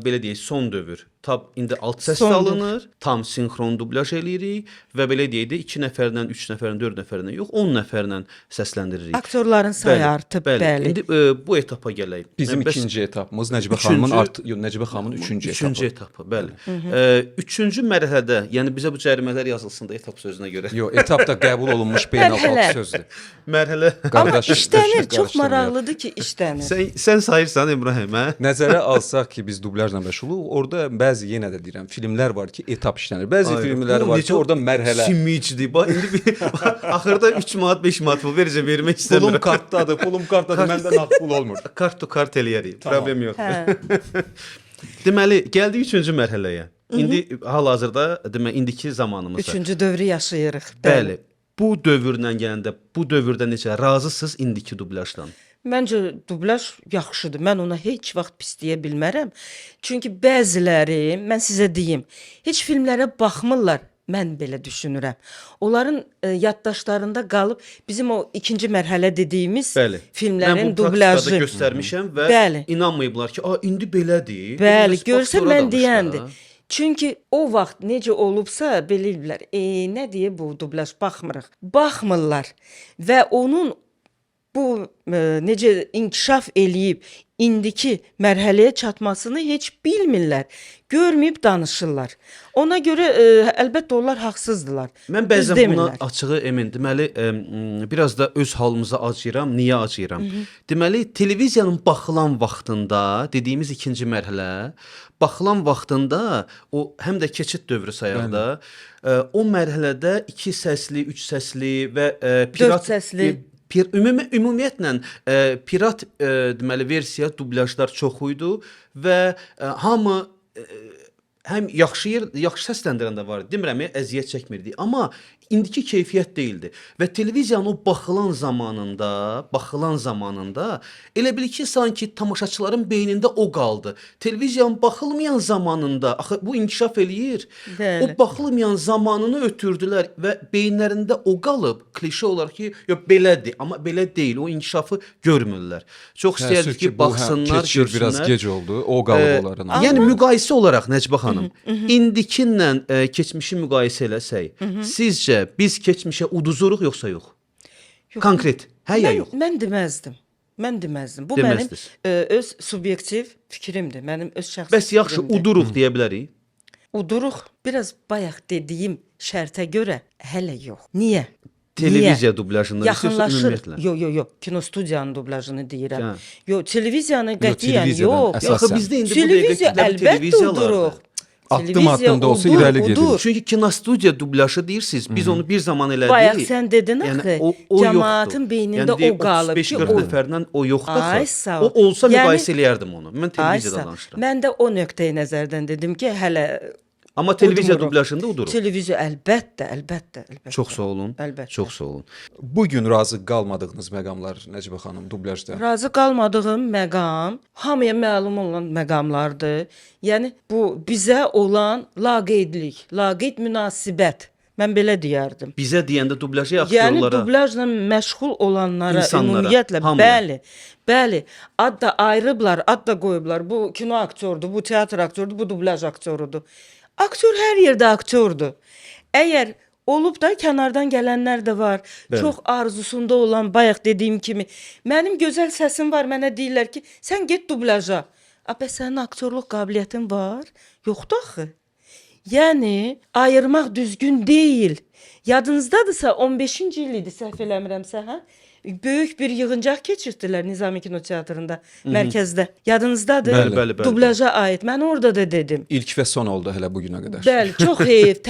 belə deyək, son dövr. Tab indi alt səs Son salınır, tam sinxron dublyaj eləyirik və belə deyək də 2 nəfərdən, 3 nəfərdən, 4 nəfərdən yox, 10 nəfərlə səsləndiririk. Aktyorların sayı artıb, bəli. İndi bu etapa gələk. Bizim Bəs ikinci etapımız Nəcibə Üçüncü- xanımın Nəcibə xanımın üçüncü etapı. Üçüncü etapı, bəli. Üçüncü mərhələdə, yəni bizə bu cərimələr yazılsın da etap sözünə görə. Yox, etapda qəbul olunmuş beynəlxalq Mərhələ. sözdür. Mərhələ. Amma Qardaş- işlənir, çox qardaşlar maraqlıdır ki, işlənir. Sən sayırsan İbrahim, hə? Nəzərə alsaq ki, biz dublyajla məşğuluq, orada bəzi yenə də deyirəm, filmlər var ki, etap işlənir. Bəzi filmlər var ki, orada mərhələ. Simicdir. Bax indi bir axırda 3 manat, 5 manat pul verəcə vermək Pulum istəmirəm. kartdadır, pulum kartdadır, məndən nağd pul olmur. Kart to kart eləyərik. Problem yox. Hə. Deməli, gəldik 3-cü mərhələyə. İndi hal-hazırda demək indiki zamanımızda. Üçüncü dövrü yaşayırıq. Bəli. Bu dövrlə gələndə, bu dövrdə necə razısınız indiki dublyajdan? Məncə dublyaj yaxşıdır. Mən ona heç vaxt pis deyə bilmərəm. Çünki bəziləri, mən sizə deyim, heç filmlərə baxmırlar. Mən belə düşünürəm. Onların yaddaşlarında qalıb bizim o ikinci mərhələ dediyimiz Bəli. filmlərin Mən bu dublyajı praktikada göstərmişəm və Bəli. inanmayıblar ki, "Indi belədir." Bəli, Biz görsə faktora mən danışdı deyəndir. da. Çünki o vaxt necə olubsa bilirlər. Nə deyə bu dublyaj baxmırıq. Baxmırlar və onun bu necə inkişaf eləyib indiki mərhələyə çatmasını heç bilmirlər. Görməyib danışırlar. Ona görə əlbəttə onlar haqsızdılar. Mən Düz bəzən buna demirlər. açığı emin, deməli biraz da öz halımıza acıyıram. Niyə acıyıram? Deməli televiziyanın baxılan vaxtında, dediyimiz ikinci mərhələ, baxılan vaxtında o həm də keçid dövrü sayaq da, o mərhələdə 2 səsli, 3 səsli və pirat səsli. Ümumiyyətlə pirat deməli versiya dublyajlar çox idi və hamı həm yaxşı səsləndirən də var idi. Demirəm, əziyyət çəkmirdi, amma indiki keyfiyyət deyildi. Və televiziyanın o baxılan zamanında elə bil ki, sanki tamaşaçıların beynində o qaldı. Televiziyanın baxılmayan zamanında, axı bu inkişaf eləyir. Bəli. O baxılmayan zamanını ötürdülər və beyinlərində o qalıb, klişe olaraq ki, yox belədir, amma belə deyil. O inkişafı görmürlər. Çox istəyirdik ki, baxsınlar, keçir biraz görsünlər. gec oldu. O qalıb onların. Yəni müqayisə olaraq Nəcibə xanım, indikinlə keçmişi müqayisə eləsək, sizcə biz keçmişə uduzuruq yoxsa yox? Konkret. Hə ya yox? Mən deməzdim. Mən deməzdim. Bu Deməzdiniz. mənim öz subyektiv fikrimdir. Mənim öz şəxsi Bəs yaxşı fikrimdir. uduruq deyə bilərik. Uduruq. Biraz bayaq dediyim şərtə görə hələ yox. Niyə? Televiziya dublyajında Yaxınlaşır. ümumiyyətlə. Yox, kinostudiyanın dublyajını deyirəm. Hə. Yox, televiziyanı qətiyyən televiziyadan yox. əsas- Yox, bizdə indi bu Televiziya dəqiqə əlbəttə televiziyalardır. uduruq. Addım-addım da olsa irəli gedirik. Çünki kinostudiya dublyajı deyirsiniz. Biz onu bir zaman elədik. Bayaq sən dedin axı, yoxdur. cəmaatın beynində deyək, o qalıb ki, 35-40 o- nəfərdən o yoxdur. Ay, axı. sağ ol. O olsa Yəni- müqayisə eləyərdim onu. Mən televiziyadan Aysa, danışıram. mən də o nöqteyi nəzərdən dedim ki, hələ Amma televiziya Udmuruq. dublyajında uduruq. Televiziya əlbəttə. Çox sağ olun. Əlbəttə. Çox sağ olun. Bu gün razı qalmadığınız məqamlar Nəcibə xanım dublyajda. Razı qalmadığım məqam hamıya məlum olan məqamlardır. Yəni bu bizə olan laqeydlik, laqeyd münasibət. Mən belə deyərdim. Bizə deyəndə dublyajı Yəni aktyorlara, dublyajla məşğul olanlara İnsanlara, ümumiyyətlə hamıya. bəli, ad da ayırıblar, ad da qoyublar. Bu kino aktyordur, bu teatr aktyordur, bu dublyaj aktyorudur. Aktyor hər yerdə aktyordur. Əgər olub da kənardan gələnlər də var. Bəli. Çox arzusunda olan, bayaq dediyim kimi, mənim gözəl səsim var, mənə deyirlər ki, sən get dublaja. Bəs sənin aktyorluq qabiliyyətin var? Yoxdur axı. Yəni ayırmaq düzgün deyil. Yadınızdadırsa 15-ci il idi səhv eləmirəmsə, hə? Böyük bir yığıncaq keçirdilər Nizami Kino Teatrında, mərkəzdə. Yadınızdadır? Bəli. Dublaja aid. Mən orada da dedim. İlk və son oldu hələ bu günə qədər. Bəli, çox heyf,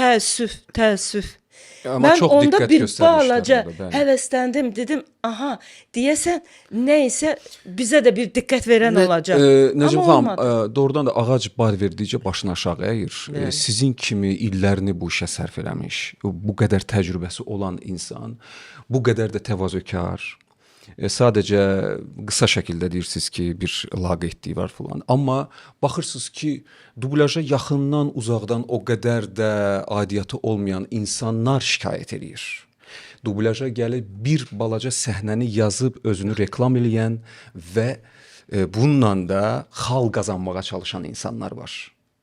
təəssüf. Amma Mən çox onda diqqət bir göstərmişlər balaca orada, bəli. həvəsləndim, dedim, aha, deyəsən nəysə bizə də bir diqqət verən olacaq. Nəcib Amma xanım, olmadı. doğrudan da ağac bar verdikcə başını aşağı əyir. Sizin kimi illərini bu işə sərf eləmiş, bu qədər təcrübəsi olan insan, bu qədər də təvazökar, sadəcə qısa şəkildə deyirsiniz ki, bir laqeydliyi var falan. Amma baxırsınız ki, dublaja yaxından, uzaqdan o qədər də aidiyyatı olmayan insanlar şikayət eləyir. Dublaja gəlib bir balaca səhnəni yazıb özünü reklam eləyən və bununla da xal qazanmağa çalışan insanlar var.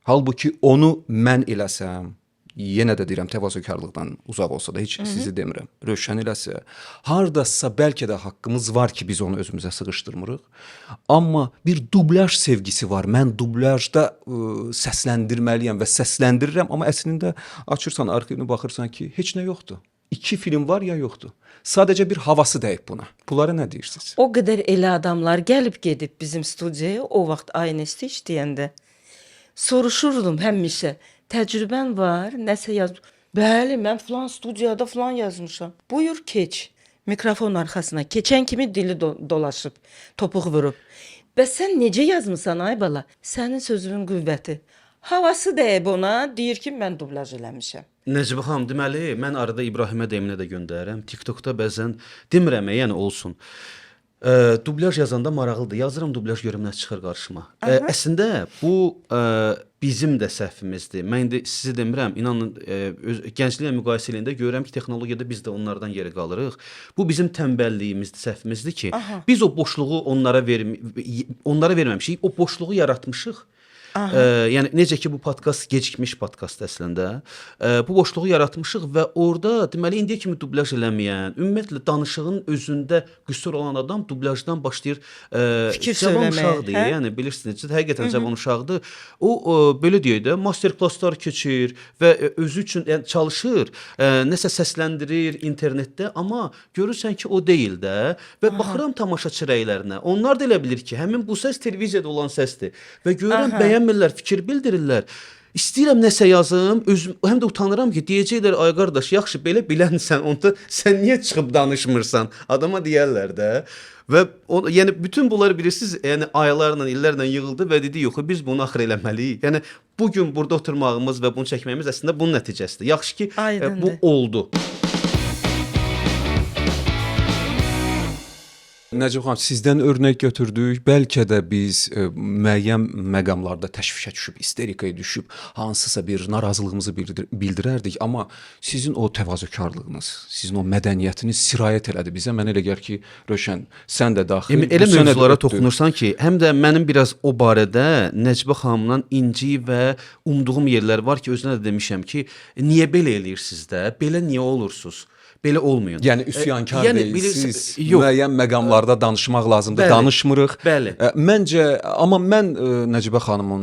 Halbuki onu mən eləsəm, yenə də deyirəm təvazökarlıqdan uzaq olsa da heç sizi demirəm. Rövşən eləsə, hardasa bəlkə də haqqımız var ki, biz onu özümüzə sıxışdırmırıq. Amma bir dublyaj sevgisi var. Mən dublyajda səsləndirməliyəm və səsləndirirəm, amma əslində açırsan arxivini baxırsan ki, heç nə yoxdur. 2 film var ya yoxdur. Sadəcə bir havası dəyib buna. Bunlara nə deyirsiniz? O qədər elə adamlar gəlib gedib bizim studiyaya o vaxt ANS-də işləyəndə. Soruşurdum həmişə, təcrübən var, nəsə yaz. Bəli, mən filan studiyada filan yazmışam. Buyur keç. Mikrofon arxasına keçən kimi dili dolaşıb, topuq vurub. Bəs sən necə yazmısan ay bala? Sənin sözünün qüvvəti. Havası dəyib ona, deyir ki, mən dublyaj eləmişəm. Nəcibə xanım, deməli, mən arada İbrahimə Deminə də göndərirəm. TikTokda bəzən demirəm, yəni olsun. Dublyaj yazanda maraqlıdır. Yazıram dublyaj görüm nə çıxır qarşıma. Əslində bu bizim də səhvimizdir. Mən də sizi demirəm, inanın gəncliklə müqayisə edəndə görürəm ki, texnologiyada biz də onlardan geri qalırıq. Bu bizim tənbəlliyimizdir, səhvimizdir ki, biz o boşluğu onlara verməmişik, o boşluğu yaratmışıq. Yəni necə ki bu podkast gecikmiş podkast əslində. Bu boşluğu yaratmışıq və orada deməli indiyə kimi dublyaj eləməyən, ümumiyyətlə danışığın özündə qüsur olan adam dublyajdan başlayır Fikir cavan söyləməyə, uşaqdır. hə? Yəni bilirsiniz, həqiqətən cavan uşaqdır. O belə deyək də, master klasslar keçir və özü üçün yəni çalışır, nəsə səsləndirir internetdə, amma görürsən ki, o deyil də və baxıram tamaşaçı rəylərinə. Onlar da elə bilir ki, həmin bu səs televiziyada olan səsdir və görürəm bəyənmirlər, fikir bildirirlər. İstəyirəm nəsə yazım, həm də utanıram ki, deyəcəklər, ay qardaş, yaxşı belə bilənsən, onda sən niyə çıxıb danışmırsan? Adama deyərlər də. Və yəni bütün bunları bilirsiniz, yəni aylarla, illərlə yığıldı və dedi, yox, biz bunu axır eləməliyik. Yəni bu gün burada oturmağımız və bunu çəkməyimiz əslində bunun nəticəsidir. Yaxşı ki, bu oldu. Nəcib xanım, sizdən örnək götürdük. Bəlkə də biz müəyyən məqamlarda təşvişə düşüb, isterikaya düşüb, hansısa bir narazılığımızı bildirərdik. Amma sizin o təvazökarlığınız, sizin o mədəniyyətiniz sirayət elədi bizə. Mən elə gəlir ki, Rövşən, sən də daxil. Elə mövzulara toxunursan ki, həm də mənim biraz o barədə Nəcibə xanımdan inci və umduğum yerlər var ki, özünə də demişəm ki, niyə belə eləyirsiniz də, belə niyə olursunuz? Belə olmayın. Yəni üsyankar deyilsiniz, yox. müəyyən məqamlarda danışmaq lazımdır, danışmırıq. Bəli. Məncə, amma mən Nəcibə xanımın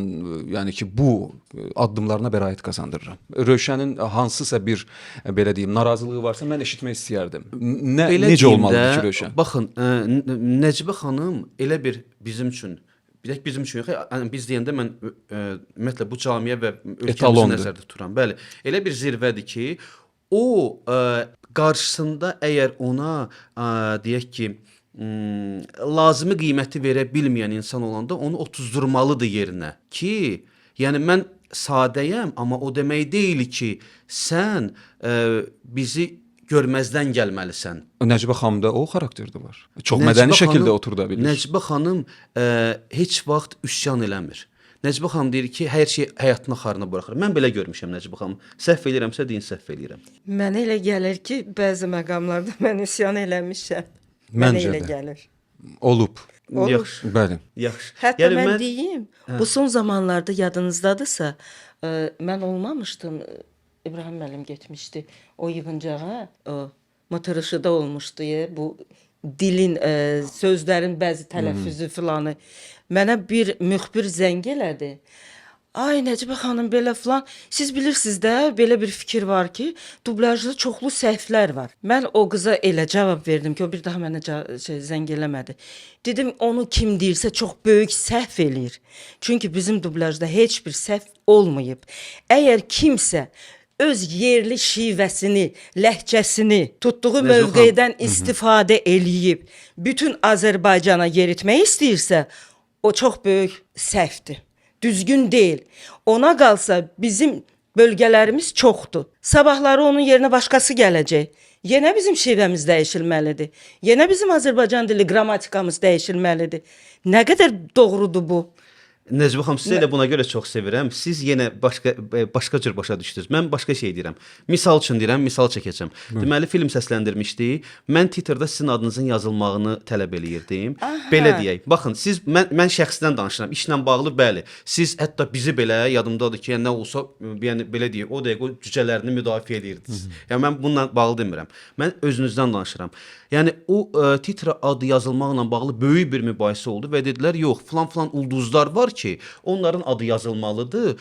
yəni ki, bu addımlarına bəraət qazandırıram. Rövşənin hansısa bir belə deyim, narazılığı varsa mən eşitmək istəyərdim. Necə olmalıdır ki, Rövşən? Baxın, Nəcibə xanım elə bir bizim üçün bizim üçün yox, biz deyəndə mən ümumiyyətlə bu camiyə və ölkəmizi nəzərdə tuturam. Bəli, elə bir zirvədir ki, o qarşısında əgər ona deyək ki, lazımi qiyməti verə bilməyən insan olanda onu otuzdurmalıdır yerinə ki, yəni mən sadəyəm, amma o demək deyil ki, sən bizi görməzdən gəlməlisən. Nəcibə xanımda o xarakterdə var. Çox mədəni şəkildə oturda bilir. Nəcibə xanım heç vaxt üsyan eləmir. Nəcibə xanım deyir ki, hər şey həyatına xarına buraxır. Mən belə görmüşəm Nəcibə xanım. Səhv eləyirəmsə deyin, səhv eləyirəm. Mənə elə gəlir ki, bəzi məqamlarda mən üsyan eləmişəm. Məncə Mənə elə də. gəlir. Olub. Olur. Yaxşı. Bəli. Yaxşı. Hətta mən deyim, bu son zamanlarda yadınızdadırsa, mən olmamışdım. İbrahim müəllim getmişdi o yığıncağa, o motoruşuda olmuşdu bu dilin, sözlərin bəzi tələffüzü filanı. Mənə bir müxbir zəng elədi. Ay Nəcibə xanım belə filan, siz bilirsiniz də, belə bir fikir var ki, dublyajda çoxlu səhvlər var. Mən o qıza elə cavab verdim ki, o bir daha mənə zəng eləmədi. Dedim, onu kim deyirsə çox böyük səhv eləyir. Çünki bizim dublyajda heç bir səhv olmayıb. Əgər kimsə öz yerli şivəsini, ləhcəsini tutduğu mövqedən istifadə eləyib, bütün Azərbaycana yeritmək istəyirsə, o çox böyük səhvdir. Düzgün deyil. Ona qalsa bizim bölgələrimiz çoxdur. Sabahları onun yerinə başqası gələcək. Yenə bizim şivəmiz dəyişilməlidir. Yenə bizim Azərbaycan dili qrammatikamız dəyişilməlidir. Nə qədər doğrudur bu? Nəcibə xanım, sizi elə buna görə çox sevirəm. Siz yenə başqa cür başa düşdünüz. Mən başqa şey deyirəm. Misal üçün deyirəm, misal çəkəcəm. Deməli film səsləndirmişdi. Mən titrdə sizin adınızın yazılmağını tələb eləyirdim. Belə deyək. Baxın, siz mən şəxsdən danışıram. İşlə bağlı bəli. Siz hətta bizi belə yadımdadır ki, nə olsa, yəni belə deyək, o dəqiqə o cücələrini müdafiə edirdiniz. Yəni mən bununla bağlı demirəm. Mən özünüzdən danışıram. Yəni o titrə adı yazılmaqla bağlı böyük bir mübahisə oldu və dedilər, yox, falan ulduzlar var ki, onların adı yazılmalıdır.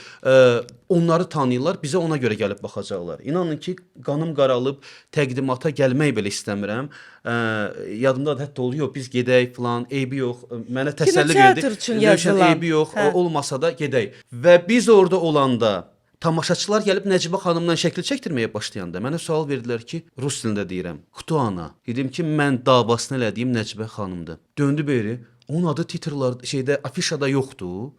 Onları tanıyırlar, bizə ona görə gəlib baxacaqlar. İnanın ki, qanım qaralıb təqdimata gəlmək belə istəmirəm. Yadımdadır, hətta oluyor, biz gedək falan, eybi yox. Mənə təsəlli verdi. Kinoteatr üçün yazılan. Eybi yox, olmasa da gedək. Və biz orada olanda tamaşaçılar gəlib Nəcibə xanımla şəkil çəkdirməyə başlayanda mənə sual verdilər ki, rus dilində deyirəm, Кто она? Dedim ki, mən davasını elədiyim Nəcibə xanımdır. Döndü beri, onun adı titrlar şeydə afişada yoxdur.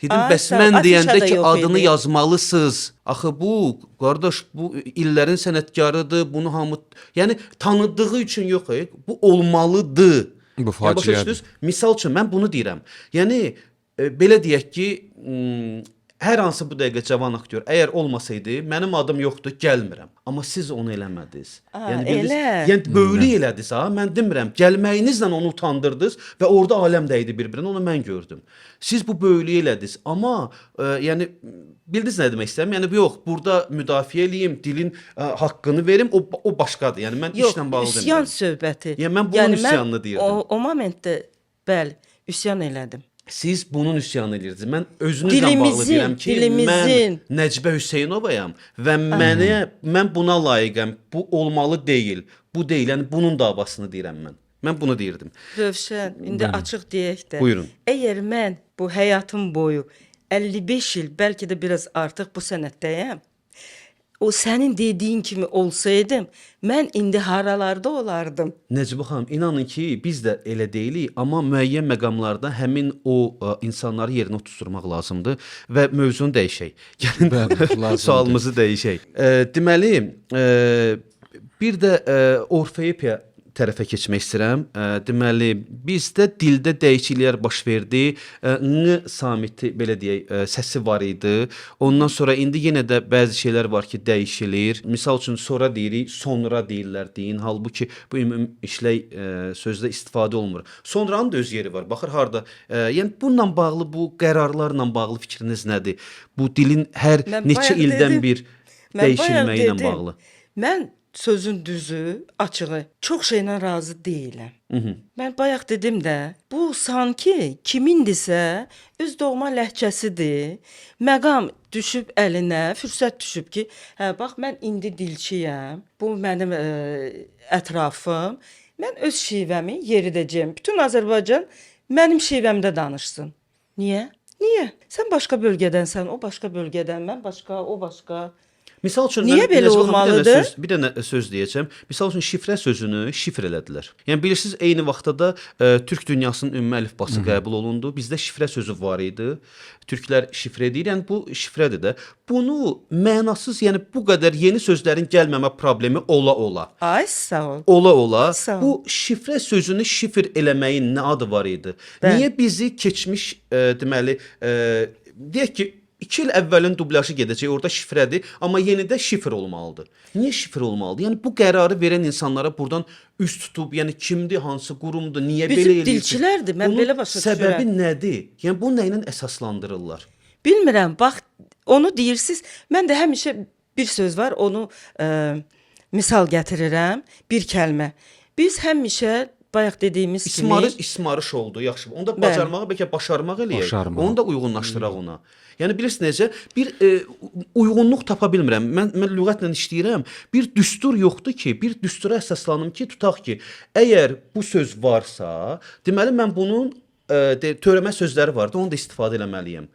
Dedim, bəs mən deyəndə ki, adını yazmalısınız. Axı bu, qardaş, bu illərin sənətkarıdır, bunu hamı, yəni tanıdığı üçün yox, bu olmalıdır. Bu Yəni, başa faciədir. düşdünüz? Misal üçün mən bunu deyirəm. Yəni belə deyək ki, hər hansı bu dəqiqə cavan aktyor əgər olmasaydı, mənim adım yoxdur, gəlmirəm. Amma siz onu eləmədiniz. Elə. Yəni böyülük elədiniz ha. Mən demirəm, gəlməyinizlə onu utandırdınız və orada aləm dəydi bir-birinə, onu mən gördüm. Siz bu böyülüyü elədiniz. Amma yəni bildiniz nə demək istəyirəm? Yəni yox, burada müdafiə eləyim, dilin haqqını verim, o başqadır. Yəni mən işlə bağlı demirəm. Üsyan söhbəti. Yəni mən bunun üsyanını deyirdim. O momentdə bəli, üsyan elədim. Siz bunun üsyanı edirsiniz. Mən özünüzlə bağlı deyirəm ki, mən Nəcibə Hüseynovayam və mən buna layiqəm. Bu olmalı deyil. Bu deyil. Yəni bunun davasını deyirəm mən. Mən bunu deyirdim. Rövşən, indi açıq deyək də. Buyurun. Əgər mən bu həyatım boyu 55 il, bəlkə də biraz artıq bu sənətdəyəm. O sənin dediyin kimi olsaydım, mən indi haralarda olardım. Necibə xanım, inanın ki, biz də elə deyilik, amma müəyyən məqamlarda həmin o insanları yerinə oturtmaq lazımdır və mövzunu dəyişək. Gəlin lazımdır. sualımızı dəyişək. Deməli, bir də Orfeopiya tərəfə keçmək istəyirəm. Deməli, bizdə dildə dəyişikliklər baş verdi. N samiti belə deyək, səsi var idi. Ondan sonra indi yenə də bəzi şeylər var ki, dəyişilir. Misal üçün sonra deyirik, sonra deyirlər deyin. Halbuki bu ümumi işlək sözdə istifadə olunmur. Sonranın da öz yeri var. Baxır harda. Yəni bununla bağlı, bu qərarlarla bağlı fikriniz nədir? Bu dilin hər neçə ildən bir dəyişilməyi ilə bağlı. Mən sözün düzü, açığı, çox şeylə razı deyiləm. Mən bayaq dedim də, bu sanki kimindirsə öz doğma ləhcəsidir. Məqam düşüb əlinə, fürsət düşüb ki, hə bax mən indi dilçiyəm. Bu mənim ətrafım. Mən öz şivəmi yeridəcəyəm. Bütün Azərbaycan mənim şivəmdə danışsın. Niyə? Niyə? Sən başqa bölgədənsən, o başqa bölgədən, mən başqa, o başqa. Misal üçün Niyə mən belə Necip xanım, olmalıdır? Bir dənə söz deyəcəm. Misal üçün şifrə sözünü şifr elədilər. Yəni bilirsiniz eyni vaxtda da türk dünyasının ümumi əlifbası qəbul olundu. Bizdə şifrə sözü var idi. Türklər şifrə edir. Yəni bu şifrədir də. Bunu mənasız, yəni bu qədər yeni sözlərin gəlməmə problemi ola. Ay sağ ol. Ola. Sağ ol. Bu şifrə sözünü şifr eləməyin nə adı var idi? Bəli. Niyə bizi keçmiş deməli deyək ki 2 il əvvəlin dublyajı gedəcək, orada şifrədir, amma yenidə şifr olmalıdır. Niyə şifr olmalıdır? Yəni bu qərarı verən insanlara buradan üst tutub, yəni kimdir, hansı qurumdur, niyə Bizim belə eləyir? dilçilərdir, mən belə başa düşürəm. Səbəbi nədir? Yəni bu nə ilə əsaslandırırlar? Bilmirəm, bax onu deyirsiniz. Mən də həmişə bir söz var, onu misal gətirirəm, bir kəlmə. Biz həmişə bayaq dediyimiz kimi İsmarış oldu, yaxşı. Onda Bəli. bacarmağı bəlkə başarmaq eləyək. Başarmaq. Onu da uyğunlaşdıraq ona. Yəni bilirsiniz necə? Bir uyğunluq tapa bilmirəm. Mən lüğətlə işləyirəm. Bir düstur yoxdur ki, bir düstura əsaslanım ki, tutaq ki, əgər bu söz varsa, deməli mən bunun törəmə sözləri vardı, onu da istifadə etməliyəm.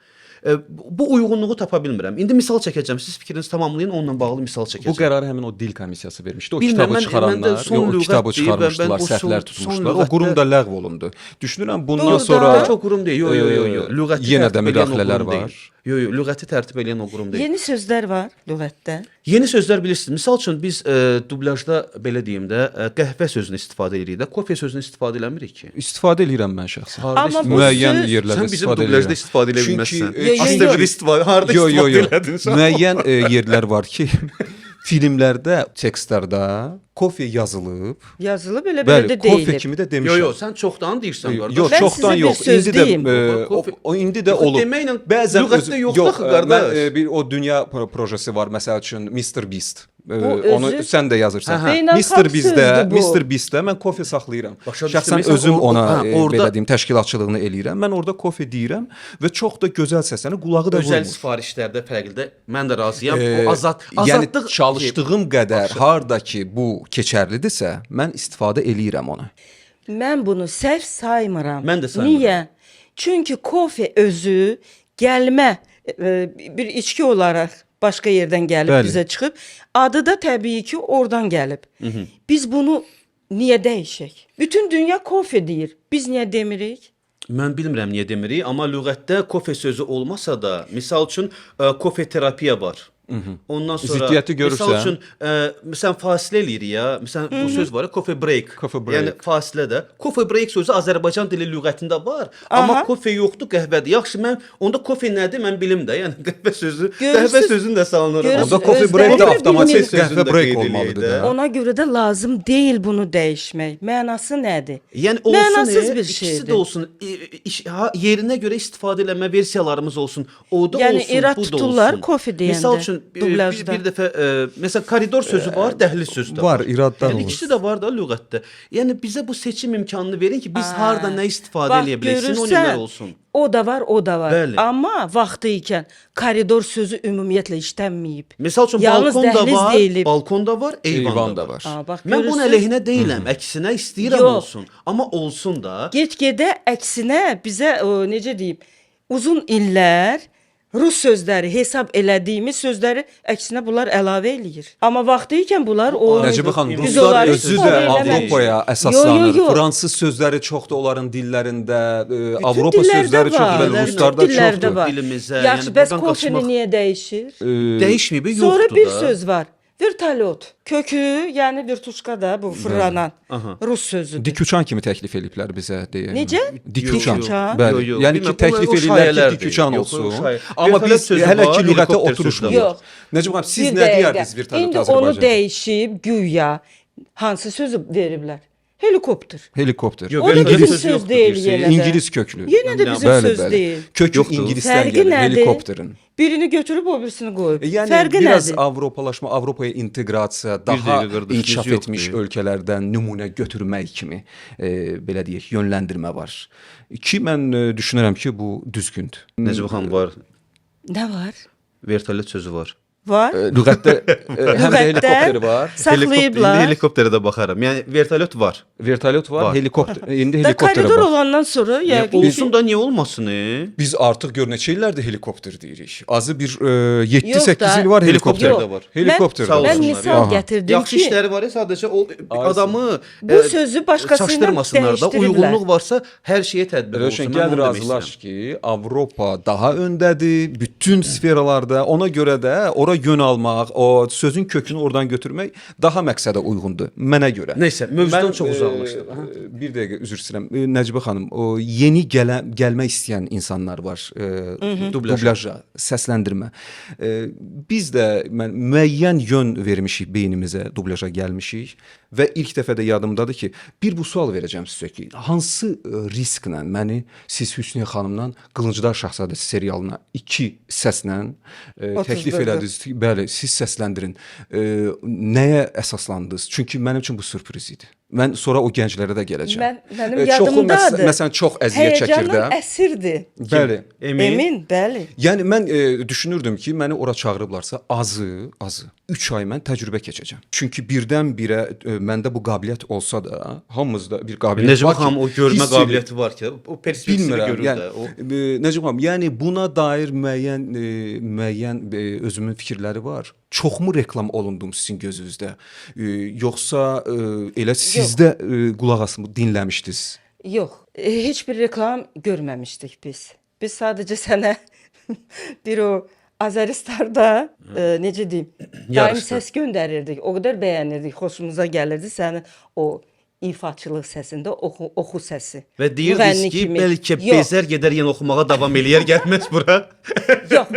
Bu uyğunluğu tapa bilmirəm. İndi misal çəkəcəm. Siz fikrinizi tamamlayın, onunla bağlı misal çəkəcəm. Bu qərarı həmin o dil komissiyası vermişdi. O Bilmirəm, kitabı mən çıxaranlar, də son o kitabı lüğət deyil, çıxarmışdılar, mən o səhvlər son tutmuşlar. O lüğətdə- qurum da ləğv olundu. Düşünürəm bundan Doğru da. sonra Heç o qurum deyil. Yox. Lüğəti yenə də tərtib edən o müdaxilələr qurum deyil. var. Yox, lüğəti tərtib edən o qurum deyil. yeni sözlər var lüğətdə. Yeni sözlər bilirsiniz. Misal üçün biz dublyajda belə deyim də qəhvə sözünü istifadə edirik də, kofe sözünü istifadə eləmirik ki. İstifadə edirəm mən şəxsən. Amma bu Müəyyən söz- yerlərdə Sən bizim istifadə dublyajda edirəm. istifadə edə Çünki, bilməzsən. e, Yo, yo, Aslında yo. bir istifadə harda Yo, yo, yo. istifadə elədin sən? Müəyyən yerlər var ki, filmlərdə, tekstlərdə kofe yazılıb. Yazılı belə Bəli, də kofe deyilir. kimi də demişəm. Yox, sən çoxdan deyirsən qardaş. Yox, Mən çoxdan sizə bir yox. söz İndi də deyim. o indi də Yox, olub. deməklə lüğətdə yoxdur yox, axı, qardaş. mən, bir o dünya projesi var məsəl üçün Mr Beast. özü- Onu sən də yazırsan. Beynəlxalq Mr Beast-də, sözdür bu. Mr Beast-də mən kofe saxlayıram. Başa düşdüm. Şəxsən Məsələn, özüm ona orada- belə deyim, təşkilatçılığını eləyirəm. Mən orada kofe deyirəm və çox da gözəl səslənir, qulağı da Özəl vurmur. sifarişlərdə fərqlidir. Mən də razıyam. O azadlıq Yəni çalışdığım qədər harda ki bu keçərlidirsə, mən istifadə eləyirəm onu. Mən bunu səhv saymıram. Mən də saymıram. Niyə? Çünki kofe özü gəlmə bir içki olaraq başqa yerdən gəlib Bəli. bizə çıxıb. Adı da təbii ki oradan gəlib. Biz bunu niyə dəyişək? Bütün dünya kofe deyir. Biz niyə demirik? Mən bilmirəm niyə demirik, amma lüğətdə kofe sözü olmasa da, misal üçün kofe terapiya var. Ondan sonra Ziddiyyəti görürsən. Misal üçün məsələn fasilə eləyirik ya. Məsələn bu söz var ya, coffee break. Coffee break. Yəni fasilə də. Coffee break sözü Azərbaycan dili lüğətində var, Aha. amma kofe yoxdur, qəhvədir. Yaxşı, mən onda kofe nədir mən bilim də. Yəni qəhvə sözü, Görürsüz- qəhvə sözünü də salınır. görürsüz- Orada coffee break özləri də də avtomatik bilmir. qəhvə break Qeyd olmalıdır eləyək də. da. Ona görə də lazım deyil bunu dəyişmək. Mənası nədir? Yəni olsun, Mənasız bir ikisi şeydir. də olsun. Yerinə görə istifadə eləmə versiyalarımız olsun. O da Yəni, olsun, irad bu da tuturlar olsun. kofe deyəndə, Misal üçün dublyajda. bir dəfə məsələn koridor sözü var, dəhliz sözü də var, iradlar Yəni olur. ikisi də var da lüğətdə. Yəni bizə bu seçim imkanını verin ki, biz harda nə istifadə Bax, eləyə bilək, sinonimlər görürsən, olsun. O da var, o da var. Bəli. Amma vaxtı ikən koridor sözü ümumiyyətlə işlənməyib. Misal üçün Yalnız balkon da dəhliz var, deyilib. balkon da var, eyvan Eyvan da da var. var. Aa, bax, Mən bunun görürsüz? əleyhinə deyiləm, əksinə istəyirəm Yox. olsun. Amma olsun da. Get-gedə əksinə bizə necə deyim, uzun illər rus sözləri hesab elədiyimiz sözləri əksinə bunlar əlavə eləyir. Amma vaxtı ikən bunlar o Nəcibə xanım, Biz ruslar onları özü istifadə də eləmədik. Avropaya Yo, əsaslanır. yo, yo. Fransız sözləri çoxdur onların dillərində, Avropa dillərdə sözləri var, çoxdur, bütün ruslarda dillərdə çoxdur. var. Dilimizə, Yaxşı, yəni bəs buradan kofeni qaçmaq niyə dəyişir? dəyişməyib, yoxdur Sonra bir da. söz var. Vertolyot. Kökü, yəni virtuşka da bu fırlanan rus sözüdür. Dik uçan kimi təklif eliblər bizə deyə. Necə? Dik Yox, uçan. yox. Bəli. Yox, yox. Yəni ki, Bilmirəm, təklif o elirlər ki, şayələrdir. dik uçan Yox, o olsun. şayə- Amma Vertolyot biz sözü hələ var, ki lüğətə helikopter oturuşmuyor. sözü var. Yox. Necib xanım, siz Bir nə dəqiqə. deyərdiniz virtolyot İndi onu Azərbaycanda? dəyişib güya hansı sözü veriblər? Helikopter. Helikopter. Yox, O da vertolyot bizim sözü söz yoxdur deyil deyirsiniz. yenə də. İngilis köklü. Yenə də bizim Bəli, söz bəli. deyil. Kökü Yoxdur. ingilisdən Fərqi gəlir, nədir? helikopterin. Birini götürüb o birisini qoyub. Yəni Fərqi biraz nədir? Avropalaşma, Avropaya inteqrasiya, daha dəqiqə qardaş, inkişaf biz etmiş yoxdur. ölkələrdən nümunə götürmək kimi belə deyək, yönləndirmə var. Ki mən düşünürəm ki, bu düzgündür. Necib xanım var, Nə var? vertolyot sözü var. Var. Lüğətdə həm də helikopter var. Saxlayıblar. Helikopterə də baxaram. Yəni vertolyot var. Vertolyot var, Var, helikopter. İndi Da helikopterə koridor bax. olandan sonra yəqin Olsun ki, da niyə olmasın? Biz artıq gör neçə illərdir helikopter deyirik. Azı bir Yox 7-8 da, il var helikopter. helikopter də var. Helikopter Sağ də var. mən olsunlar, misal Aha. gətirdim Yaxşı ki, işləri var ya, sadəcə o adamı bu sözü başqası ilə çaşdırmasınlar da. dəyişdiriblər. Uyğunluq varsa hər şeyə tətbiq olsun. Rövşən, Mən gəl onu demək razılaş istəyirəm. ki, Avropa daha öndədir bütün sferalarda. Ona görə də ora yön almaq, o sözün kökünü oradan götürmək daha məqsədə uyğundur mənə görə. Nəysə, mövzudan Mən, çox uzaqlaşdıq. Bir dəqiqə üzr istəyirəm. Nəcibə xanım, o yeni gəlmək istəyən insanlar var. Dublaja, səsləndirmə. Biz də müəyyən yön vermişik beynimizə, dublaja gəlmişik və ilk dəfə də yadımdadır ki, bu sual verəcəm sizə ki, hansı risklə məni siz Hüsniyə xanımla Qılıncdar Şahzadəsi serialına 2 səslə təklif 34-də. elədiniz. Bəli, siz səsləndirin. Nəyə əsaslandınız? Çünki mənim üçün bu sürpriz idi. Mən sonra o gənclərə də gələcəm. Mənim Çoxu yadımdadır. məsələn çox əziyyət çəkir də. Həyəcanın əsirdir. Bəli. Emin, bəli. Yəni mən düşünürdüm ki, məni ora çağırıblarsa azı 3 ay mən təcrübə keçəcəm. Çünki birdən-birə məndə bu qabiliyyət olsa da, hamımızda bir qabiliyyət Necmi var ki, xanım o görmə hiss edir. qabiliyyəti var ki, o perspektivi Bilmirəm, görür yəni, də. O Necmi xanım, yəni buna dair müəyyən özümün fikirləri var. Çoxmu reklam olundum sizin gözünüzdə? Yoxsa elə sizdə qulaq asıb dinləmişdiniz? Yox, heç bir reklam görməmişdik biz. Biz sadəcə sənə bir o Azəristarda necə deyim, daim Yarışda. səs göndərirdik. O qədər bəyənirdik, xoşumuza gəlirdi sənin o ifaçılıq səsində oxu səsi. və deyirdiniz Müğənni ki, kimi. bəlkə Yox. bezər gedər yenə oxumağa davam eləyər, gəlməz bura. Yox.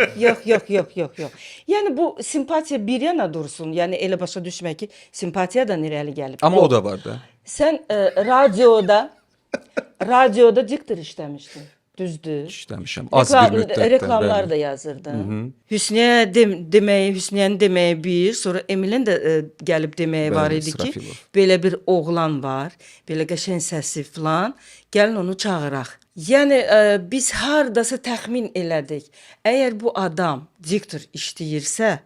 Yəni bu simpatiya bir yana dursun. Yəni elə başa düşmək ki, simpatiyadan irəli gəlib. Amma Yox. o da var da. Sən radioda diktor işləmişdin. Düzdür? İşləmişəm. Az bir müddətdə. Reklamlar da yazırdın. Hüsniyəni deməyə bir, sonra Emilin də gəlib deməyi var Bəli, idi ki, İsrafilov. belə bir oğlan var, belə qəşəng səsi filan, gəlin onu çağıraq. Yəni biz hardasa təxmin elədik. Əgər bu adam diktor işləyirsə,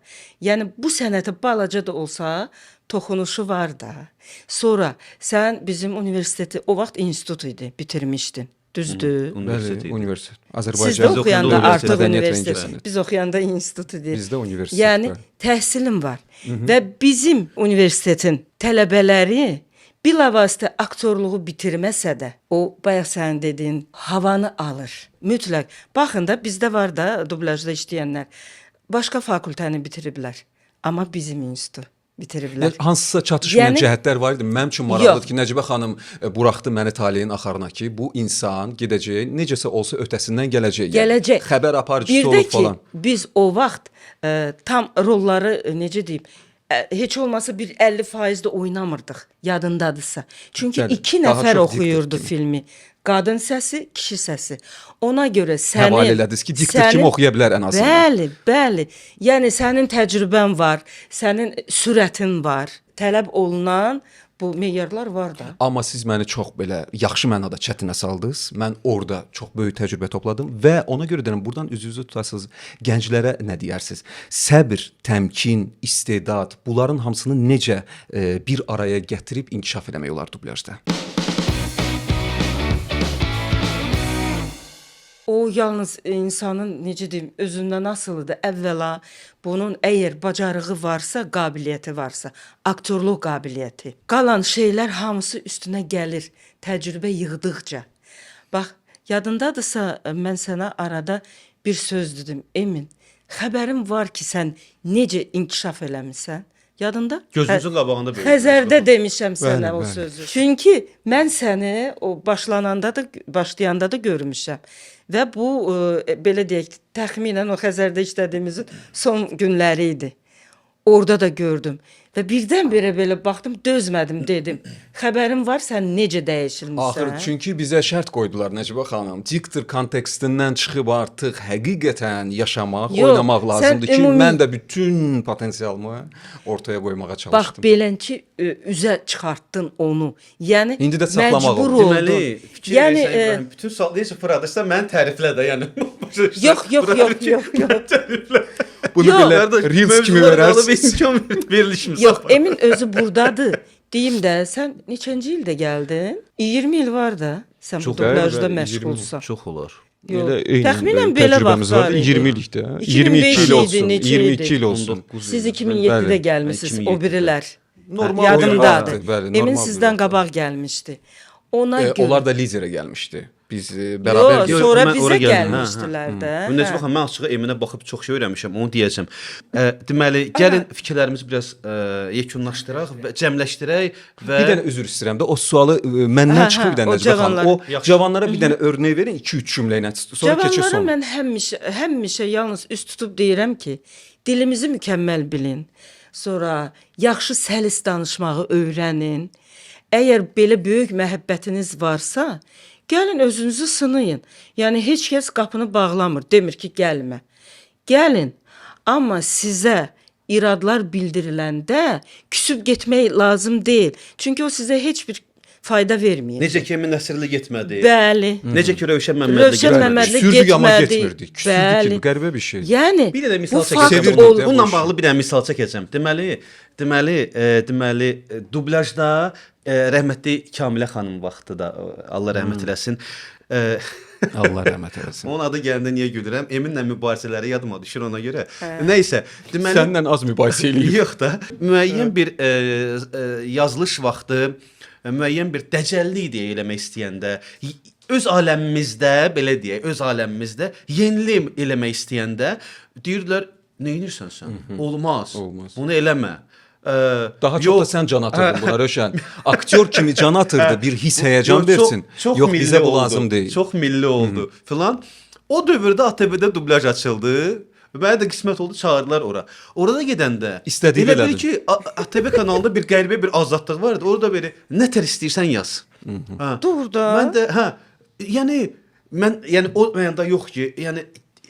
yəni bu sənətə balaca da olsa toxunuşu var da. Sonra sən bizim universiteti, o vaxt institut idi, bitirmişdin. Düzdür? Universitet. Bəli, universitet. Siz də Azərbaycan oxuyanda oxuyanda artıq Mədəniyyət və universitet. İncəsənət. Biz oxuyanda institut idi. Bizdə universitet. Yəni təhsilim var. Və bizim universitetin tələbələri bilavasitə aktyorluğu bitirməsə də, o bayaq sənin dediyin havanı alır. Mütləq. Baxın da bizdə var da dublajda işləyənlər. Başqa fakültəni bitiriblər. Amma bizim institut bitiriblər. Hansısa çatışmayan Yəni- cəhətlər var idi. Mənim üçün maraqlıdır Yox. ki, Nəcibə xanım buraxdı məni taleyin axarına ki, bu insan gedəcək, necəsə olsa ötəsindən gələcək. Yəni. Gələcək. Xəbər aparıcısı Bir də olub ki, falan. biz o vaxt tam rolları necə deyim, heç olmasa bir 50% də oynamırdıq, yadındadırsa. Çünki Bəli, 2 daha nəfər çox oxuyurdu diktor kimi. filmi. Qadın səsi, kişi səsi. Ona görə sənin Həvalə elədiniz ki, diktor kimi oxuya bilər ən azından. Bəli. Yəni sənin təcrübən var, sənin sürətin var. Tələb olunan bu meyarlar var da. Amma siz məni çox belə yaxşı mənada çətinə saldınız. Mən orada çox böyük təcrübə topladım və ona görə deyirəm, buradan üzünüzü tutasınız. Gənclərə nə deyərsiniz? Səbr, təmkin, istedad, bunların hamısını necə bir araya gətirib inkişaf eləmək olar dublyajda? O yalnız insanın necə deyim, özündən asılıdır. Əvvəla bunun əgər bacarığı varsa, qabiliyyəti varsa, aktyorluq qabiliyyəti. Qalan şeylər hamısı üstünə gəlir təcrübə yığdıqca. Bax, yadındadırsa mən sənə arada bir söz dedim. Emin, xəbərim var ki, sən necə inkişaf eləmisən? Yadında? Gözünüzün qabağında belə. Xəzərdə demişəm sənə o bəli. sözü. Çünki mən səni o başlayanda da görmüşəm. Və bu belə deyək, təxminən o Xəzərdə işlədiyimizin son günləri idi. Orada da gördüm. Və birdən-birə belə baxdım, dözmədim, dedim. Xəbərin var, sən necə dəyişilmisən? Axır, çünki bizə şərt qoydular Nəcibə xanım. Diktor kontekstindən çıxıb artıq həqiqətən yaşamaq, Yox, oynamaq sən lazımdır ki, ümumi- mən də bütün potensialımı ortaya qoymağa Bax, çalışdım. belənçi üzə çıxartdın onu. Yəni İndi də saxlamaq məcbur oldu. oldun. Deməli, fikir Yəni versən, bütün sallayıcı fıradırsa məni təriflə də, yəni. Yox. Bunu Yox, belə reels kimi verərsiniz. imkan verilişimiz. Yox, Emin özü burdadır. deyim də, sən neçənci ildə gəldin? 20 il var da, sən bu Çox, dublajda bəli, məşğulsan. Çox olar. Yox, Elə eynən təxminən belə belə təcrübəmiz vaxtlar var. idi. 20 illikdə. 2005 22 il olsun. idi, neçə 22 il idi? olsun. 19 Siz il. 2007-də Bəli, gəlmisiniz, 2007-də. o birilər. Normal Yadımdadır. bir vaxtdır, bəli, Emin normal bir sizdən vaxtdır. qabaq gəlmişdi. Ona görə. Onlar da liderə gəlmişdi. Biz bərabər Yox, sonra mən bizə ora gəldim. gəlmişdilər də. Bu necə baxın, mən açığı Eminə baxıb çox şey öyrənmişəm, onu deyəcəm. Deməli, gəlin fikirlərimizi biraz yekunlaşdıraq və cəmləşdirək və bir dənə üzr istəyirəm də o sualı məndən çıxır bir dənə o Nəcibə xanım. cavanlar. O Yaxşı. cavanlara bir dənə örnək verin 2-3 cümlə ilə. Sonra keçək Cavanlara sonra. mən həmişə yalnız üst tutub deyirəm ki, dilimizi mükəmməl bilin. Sonra yaxşı səlis danışmağı öyrənin. Əgər belə böyük məhəbbətiniz varsa, gəlin özünüzü sınayın. Yəni heç kəs qapını bağlamır, demir ki, gəlmə. Gəlin. Amma sizə iradlar bildiriləndə küsüb getmək lazım deyil. Çünki o sizə heç bir fayda verməyəcək. necə ki Emin Nəsirli getmədi. Bəli. Necə ki Rövşən Məmmədli Rövşən getmədi. Məmmədli Küsürdük amma getmədi. getmirdik. Küsürdük ki, qəribə bir şey. Yəni Bir dənə misal bu çəkəcəm. fakt Sevirdik ol- də. Bununla boş. bağlı bir dənə misal çəkəcəm. Deməli, dublyajda rəhmətli Kamilə xanım vaxtı da Allah rəhmət eləsin. Allah rəhmət eləsin. Onun adı gələndə niyə gülürəm? Eminlə mübarizələri yadıma düşür ona görə. Nəysə, deməli Səndən az mübahisə eləyib. yox da müəyyən bir yazılış vaxtı müəyyən bir dəcəllik eləmək istəyəndə öz aləmimizdə belə deyək, öz aləmimizdə yenilik eləmək istəyəndə deyirlər, nə edirsən sən? Olmaz. Olmaz. Bunu eləmə. Daha çox da sən can atırdın buna Rövşən. Aktyor kimi can atırdı, bir his həyəcan Yox, versin. çox Yox, milli bizə bu oldu. lazım deyil. Çox milli oldu filan. O dövrdə ATV-də dublyaj açıldı. Mənə də qismət oldu, çağırdılar ora. Orada gedəndə İstədiyini elə bil elədin. ki, ATV kanalında bir qəribə bir azadlıq var idi. Orada belə nə tər istəyirsən yaz. Hə. Dur da. Mən də yəni o mənada yox ki, yəni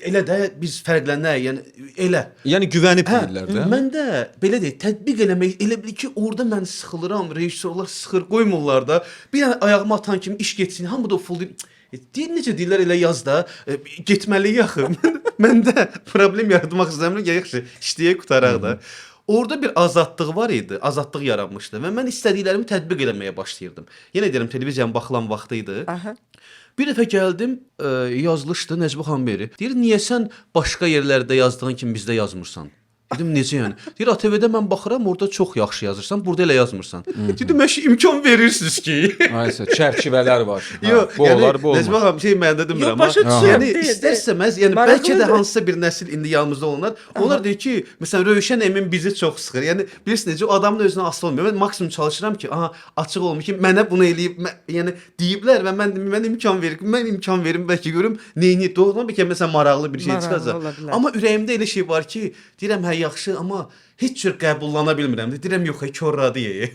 elə də biz fərqlənək, yəni elə. Yəni güvənib deyirlər də. Mən də belə deyək, tətbiq eləmək elə bil ki, orada mən sıxılıram, rejissorlar sıxır, qoymurlar da. Bir dənə ayağıma atan kimi iş getsin, hamı da o full deyir, necə deyirlər elə yaz da, getməliyik axı. Mən də problem yaratmaq istəmirəm, yaxşı, işləyək qutaraq da. Orada bir azadlıq var idi, azadlıq yaranmışdı və mən istədiklərimi tətbiq eləməyə başlayırdım. Yenə deyirəm, televiziyanın baxılan vaxtı idi. Aha. Bir dəfə gəldim, yazılışdı Nəcibə xanım biri. Deyir, niyə sən başqa yerlərdə yazdığın kimi bizdə yazmırsan? Dedim, necə yəni? Deyir, ATV-də mən baxıram, orada çox yaxşı yazırsan, burada elə yazmırsan. Dedim, mən imkan verirsiniz ki. Aysə, çərçivələr var. Yox, bu olar, bu Nəcibə olmaz. xanım məndə demirəm, Yox, başa amma düşürəm, yəni deyil, istərsəməz, yəni Maraqlıdır. bəlkə də hansısa bir nəsil indi yanımızda olanlar, onlar deyir ki, məsələn Rövşən Emin bizi çox sıxır. Yəni bilirsiniz necə o adamın özünə asılı olmuyor. Mən maksimum çalışıram ki, aha açıq olum ki, mənə bunu eləyib, yəni deyiblər və mən imkan verim, bəlkə görüm neyini doğrudan bəlkə məsələn maraqlı bir şey Maraqlı çıxacaq. ola bilər. Amma ürəyimdə elə şey var ki, deyirəm hə yaxşı, amma heç cür qəbullana bilmirəm. Deyirəm yox, körradı yeyə.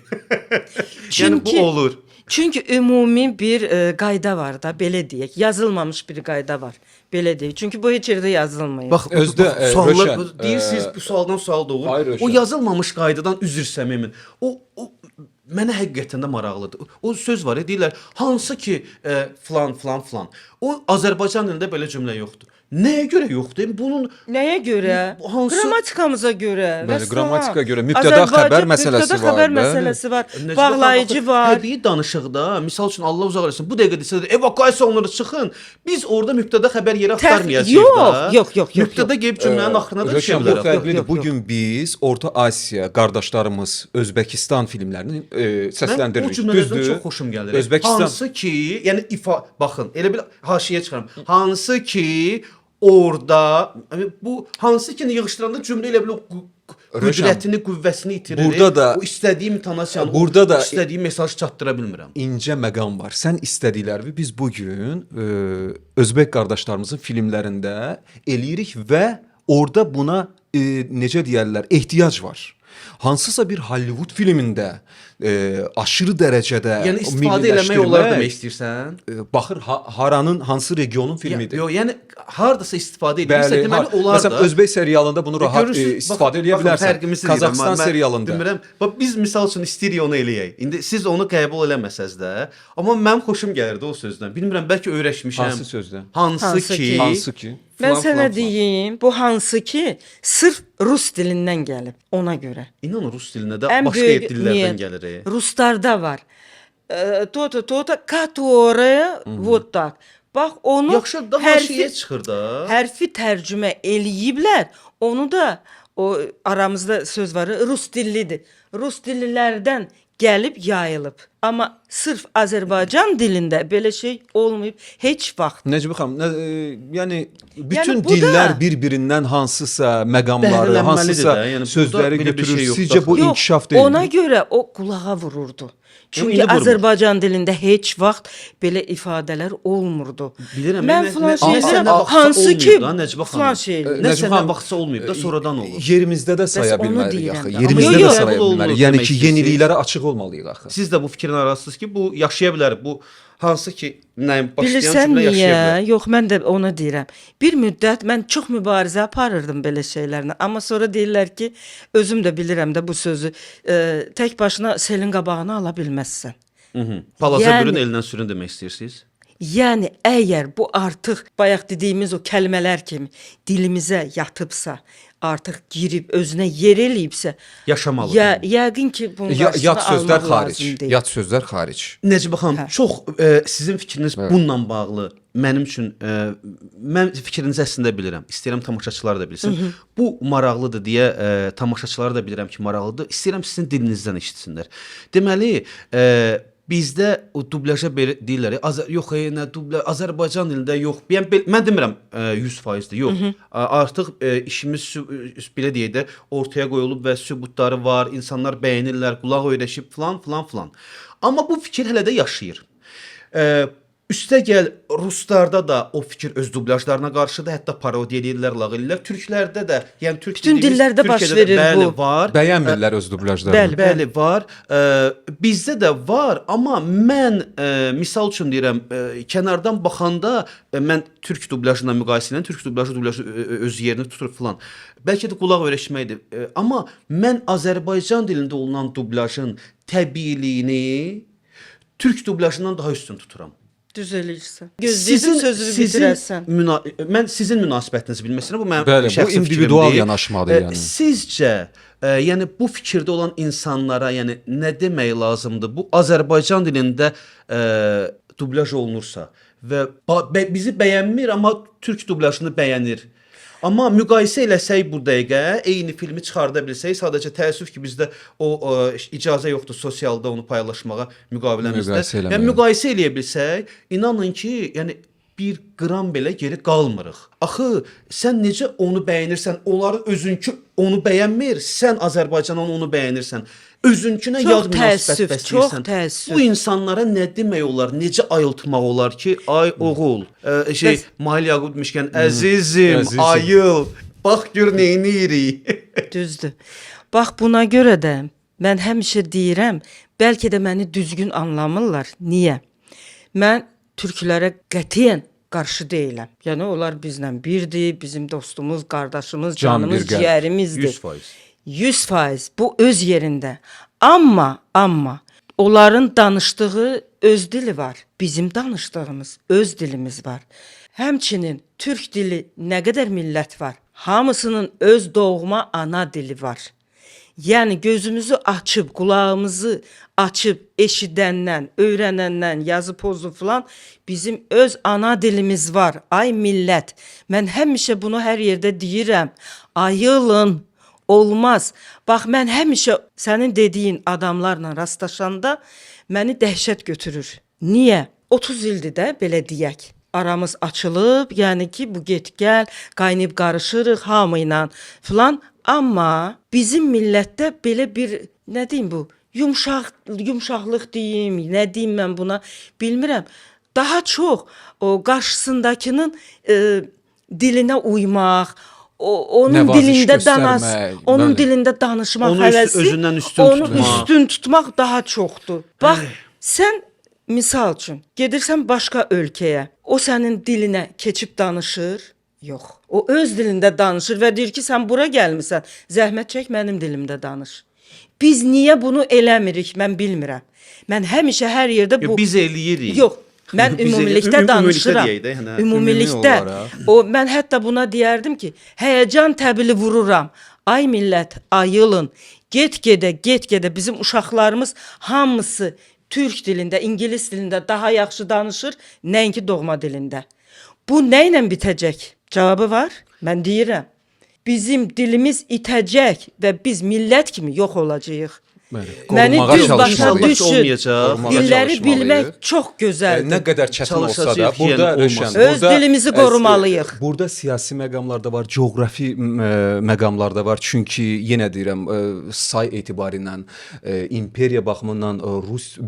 Yəni bu olur. Çünki ümumi bir qayda var da, belə deyək. Yazılmamış bir qayda var. Belə deyək. Çünki bu heç yerdə yazılmayıb. Bax, Özdə, suallar Rövşən, deyirsiniz bu sualdan sual doğur. Hayır, Rövşən. O yazılmamış qaydadan üzr istəmək Emin. O mənə həqiqətən də maraqlıdır. O söz var ya, deyirlər, hansı ki filan. O Azərbaycan dilində belə cümlə yoxdur. Nəyə görə yoxdur? Bunun Nəyə görə? Hansı- Qrammatikamıza görə. Bəli, vəssalam. qrammatika görə. Mübtəda xəbər məsələsi mübtəda var, xəbər bəli. məsələsi var. Necə Bağlayıcı baxaq, var. Təbii danışıqda, misal üçün Allah uzaq eləsin, bu dəqiqə desələr evakuasiya olunur, çıxın. Biz orada mübtəda xəbər yeri axtarmayacağıq yox, da. yox. Mübtəda qeyb cümlənin axırına da düşə Rövşən, bu bilərəm. fərqlidir. Yox. Bu gün biz Orta Asiya qardaşlarımız Özbəkistan filmlərini Mən o səsləndiririk. cümlələrdən çox xoşum gəlir. Özbəkistan Hansı ki, yəni baxın, elə bir haşiyə çıxıram. Hansı ki orada bu hansı ki yığışdıranda cümlə elə bil o qüdrətini, qüvvəsini itirir. Burada da- o istədiyim intonasiyanı, Burada da- istədiyim mesajı çatdıra bilmirəm. incə məqam var. Sən istədiklərini biz bu gün Özbək qardaşlarımızın filmlərində eləyirik və orada buna necə deyərlər, ehtiyac var. Hansısa bir Hollywood filmində aşırı dərəcədə Yəni istifadə eləmək olar demək istəyirsən? Baxır haranın hansı regionun filmidir. Yox, yəni hardasa istifadə edirsə, deməli olar da. Məsələn Özbək serialında bunu rahat istifadə edə bilərsən. Qazaxıstan serialında. Demirəm, bax biz misal üçün istəyirik onu eləyək. İndi siz onu qəbul eləməsəz də, amma mənim xoşum gəlirdi o sözdən. Bilmirəm, bəlkə öyrəşmişəm. Hansı sözdən? Hansı Hansı ki, ki? Hansı ki? Mən falan, sənə falan. deyim, bu hansı ki, sırf rus dilindən gəlib ona görə. İnan rus dilinə də Ən başqa böyük dillərdən niyyət gəlir. Ruslarda var. To-to, которые вот так. Bax onu Yaxşı, daha şeyə çıxır da. hərfi tərcümə eləyiblər. Onu da o aramızda söz var, rus dillidir. Rus dillilərdən gəlib yayılıb. Amma sırf Azərbaycan dilində belə şey olmayıb heç vaxt. Necmi xanım, yəni bütün bu da- dillər bir-birindən hansısa məqamları, Bəhrələnməlidir hansısa də. Yəni sözləri burada belə bir götürür. şey yoxdur. Sizcə bu Yox, inkişaf deyil? ona görə o qulağa vururdu. Çünki indi vurmur. Azərbaycan dilində heç vaxt belə ifadələr olmurdu. Bilirəm. Mən nə- filan nə- şey nəsə deyirəm, nə vaxtsa hansı olmayıb ki, da, Necmi filan xanım. şey. Necmi Nəsə nə xanım, vaxtsa olmayıb da, sonradan olur. Yerimizdə də saya onu bilmərik deyirəm axı. də. Yerimizdə Amma də yox, saya qəbul bilmərik. olunur Yəni demək ki, istəyirsiniz. yeniliklərə açıq olmalıyıq axı. Siz də bu fikrin arasınız ki, bu yaşaya bilər. Bu hansı ki, nəyin başlayan Bilirsən cümlə yaşaya niyə? bilər. Yox, mən də onu deyirəm. Bir müddət mən çox mübarizə aparırdım belə şeylərlə. Amma sonra deyirlər ki, özüm də bilirəm də bu sözü, tək başına selin qabağını ala bilməzsən. Palaza Yəni- bürün, elinə sürün demək istəyirsiniz? Yəni əgər bu artıq bayaq dediyimiz o kəlmələr kimi dilimizə yatıbsa, artıq girib özünə yer eləyibsə, Yaşamalı. yəqin ki bunun Yad sözlər almaq xaric. lazım deyil. Yad sözlər xaric. Necmi xanım, Hə. çox sizin fikriniz bununla bağlı mənim üçün mən fikrinizi əslində bilirəm. İstəyirəm tamaşaçılar da bilsin. Bu maraqlıdır deyə tamaşaçılar da bilirəm ki, maraqlıdır. İstəyirəm sizin dilinizdən eşitsinlər. Deməli, bizdə o dublaja belə deyirlər, yox, nə dubla Azərbaycan dilində yox. Mən demirəm 100%dir, yox. Artıq işimiz belə deyək də ortaya qoyulub və sübutları var, insanlar bəyənirlər, qulaq öyrəşib filan. Amma bu fikir hələ də yaşayır. Üstəgəl ruslarda da o fikir öz dublajlarına qarşıdır, hətta parodiya edirlər, lağ edirlər. Türklərdə də, yəni türk Bütün dediyimiz dillərdə baş Türkiyədə də verir bəli, bu. var. Bəyənmirlər öz dublyajlarını. Bəli, var. Bizdə də var, amma mən misal üçün deyirəm, kənardan baxanda mən türk dublyajına müqayisə edirəm, türk dublyajı öz yerini tutur filan. Bəlkə də qulaq öyrəşməkdir. Amma mən Azərbaycan dilində olunan dublyajın təbiiliyini türk dublyajından daha üstün tuturam. Düz eləyirsən. Gözləyirsən sözünü bitirəsən. Mən sizin münasibətinizi bilmək istəyirəm. Bu mənim Bəli, bu şəxsi individual fikrimdir. yanaşmadır yəni. Sizcə, yəni bu fikirdə olan insanlara, yəni nə demək lazımdır? Bu Azərbaycan dilində dublyaj olunursa və bizi bəyənmir, amma türk dublyajını bəyənir. Amma müqayisə eləsək bu dəqiqə, eyni filmi çıxarda bilsək, sadəcə təəssüf ki, bizdə o icazə yoxdur sosialda onu paylaşmağa müqaviləmizdə. Yəni müqayisə eləyə bilsək, inanın ki, yəni bir qram belə geri qalmırıq. Axı sən necə onu bəyənirsən, onların özünkü onu bəyənmir, sən Azərbaycana onu bəyənirsən. Özünkünə yad münasibət bəsləyirsən. Çox təəssüf. Bu insanlara nə demək olar, necə ayıltmaq olar ki, ay oğul, Mahir Yaqub demişkən, əzizim, ayıl, bax gör neyniyirik. Düzdür. Bax buna görə də mən həmişə deyirəm, bəlkə də məni düzgün anlamırlar. Niyə? Mən türklərə qətiyyən qarşı deyiləm. Yəni onlar bizlə birdir, bizim dostumuz, qardaşımız, canımız, ciyərimizdir. 100%. 100% bu öz yerində. Amma onların danışdığı öz dili var. Bizim danışdığımız öz dilimiz var. Həmçinin türk dili nə qədər millət var. Hamısının öz doğma ana dili var. Yəni gözümüzü açıb, qulağımızı açıb eşidəndən, öyrənəndən, yazı pozu filan bizim öz ana dilimiz var. Ay millət, mən həmişə bunu hər yerdə deyirəm. Ayılın. Olmaz. Bax, mən həmişə sənin dediyin adamlarla rastlaşanda məni dəhşət götürür. Niyə? 30 ildir də belə deyək. Aramız açılıb, yəni ki, bu get-gəl, qaynayıb qarışırıq hamı ilə filan. Amma bizim millətdə belə bir, nə deyim bu, yumşaqlıq deyim, nə deyim mən buna, bilmirəm. Daha çox o qarşısındakının dilinə uymaq, onun dilində onun dilində danışmaq həvəsi, özündən üstün tutmaq daha çoxdur. Bax, sən misal üçün gedirsən başqa ölkəyə, o sənin dilinə keçib danışır? Yox. O öz dilində danışır və deyir ki, sən bura gəlmisən, zəhmət çək mənim dilimdə danış. Biz niyə bunu eləmirik, mən bilmirəm. Mən həmişə hər yerdə bu... Biz eləyirik. Yox. Mən Biz ümumilikdə ümumilikdə danışıram. deyək də, yəni, Ümumilikdə. ümumi olaraq. O mən hətta buna deyərdim ki, həyəcan təbili vururam. Ay millət, ayılın. Get-gedə bizim uşaqlarımız hamısı türk dilində, ingilis dilində daha yaxşı danışır, nəinki doğma dilində. Bu nə ilə bitəcək? Cavabı var? Mən deyirəm. Bizim dilimiz itəcək və biz millət kimi yox olacağıq. Bəli, Məni qorunmağa düz başa çalışmalıyıq. düşün. Olmayacaq. Qorumağa Dilləri çalışmalıyıq. bilmək çox gözəldir. Nə qədər çətin olsa da Çalışacağıq, burada yəni Rövşən, olmasın. Öz dilimizi qorumalıyıq. Burada siyasi məqamlarda var, coğrafi məqamlarda var. Çünki yenə deyirəm, say etibarilə imperiya baxımından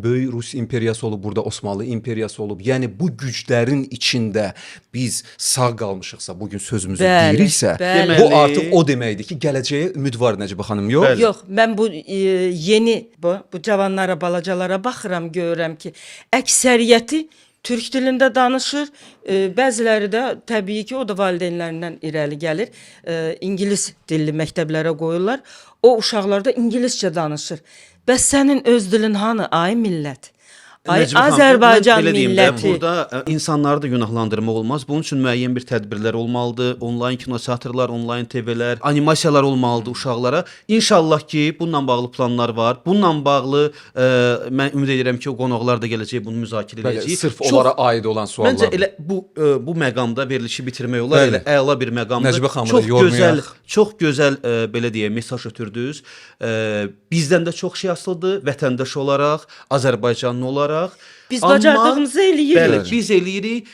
böyük Rus imperiyası olub, burada Osmanlı imperiyası olub. Yəni bu güclərin içində biz sağ qalmışıqsa, bu gün sözümüzü Bəli, deyiriksə, bəli. bu artıq o deməkdir ki, gələcəyə ümid var Nəcibə xanım, yox? Bəli. Yox, mən bu yeni bu cavanlara, balacalara baxıram, görürəm ki, əksəriyyəti türk dilində danışır. Bəziləri də təbii ki, o da valideynlərindən irəli gəlir. İngilis dilli məktəblərə qoyurlar. O uşaqlar da ingiliscə danışır. Bəs sənin öz dilin hanı, ay millət? Ay Nəcibə xanım, Azərbaycan mən belə deyim də, milləti. burada insanları da günahlandırmaq olmaz. Bunun üçün müəyyən bir tədbirlər olmalıdır. Onlayn kinoteatrlar, onlayn TV-lər, animasiyalar olmalıdır uşaqlara. İnşallah ki, bununla bağlı planlar var. Bununla bağlı mən ümid edirəm ki, o qonaqlar da gələcək, bunu müzakirə Bəli, edəcəyik. sırf onlara aid olan suallar. Məncə elə bu məqamda verilişi bitirmək olar. Bəli. Elə əla bir məqamdır. Nəcibə xanımı da yormayaq. Çox gözəl belə deyək, mesaj ötürdünüz. Bizdən də çox şey asılıdır vətəndaş olaraq, Azərbaycanlı olaraq. Biz bacardığımızı eləyirik. Bəli, biz eləyirik,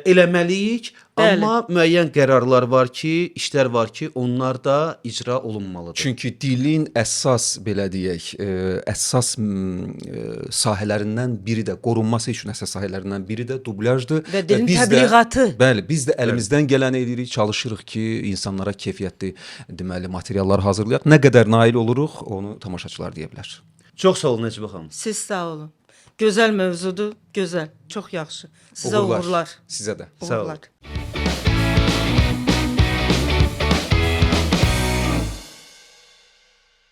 eləməliyik. Bəli. Amma müəyyən qərarlar var ki, işlər var ki, onlar da icra olunmalıdır. Çünki dilin əsas belə deyək, əsas sahələrindən biri də qorunması üçün əsas sahələrindən biri də dublyajdır. Və dilin biz də- təbliğatı. Bəli, biz də əlimizdən gələni edirik, çalışırıq ki, insanlara keyfiyyətli deməli materiallar hazırlayaq. Nə qədər nail oluruq, onu tamaşaçılar deyə bilər. Çox sağ olun Nəcibə xanım. Siz sağ olun. Gözəl mövzudur, gözəl, çox yaxşı. Sizə uğurlar. Sizə də. Sağ olun. Uğurlar.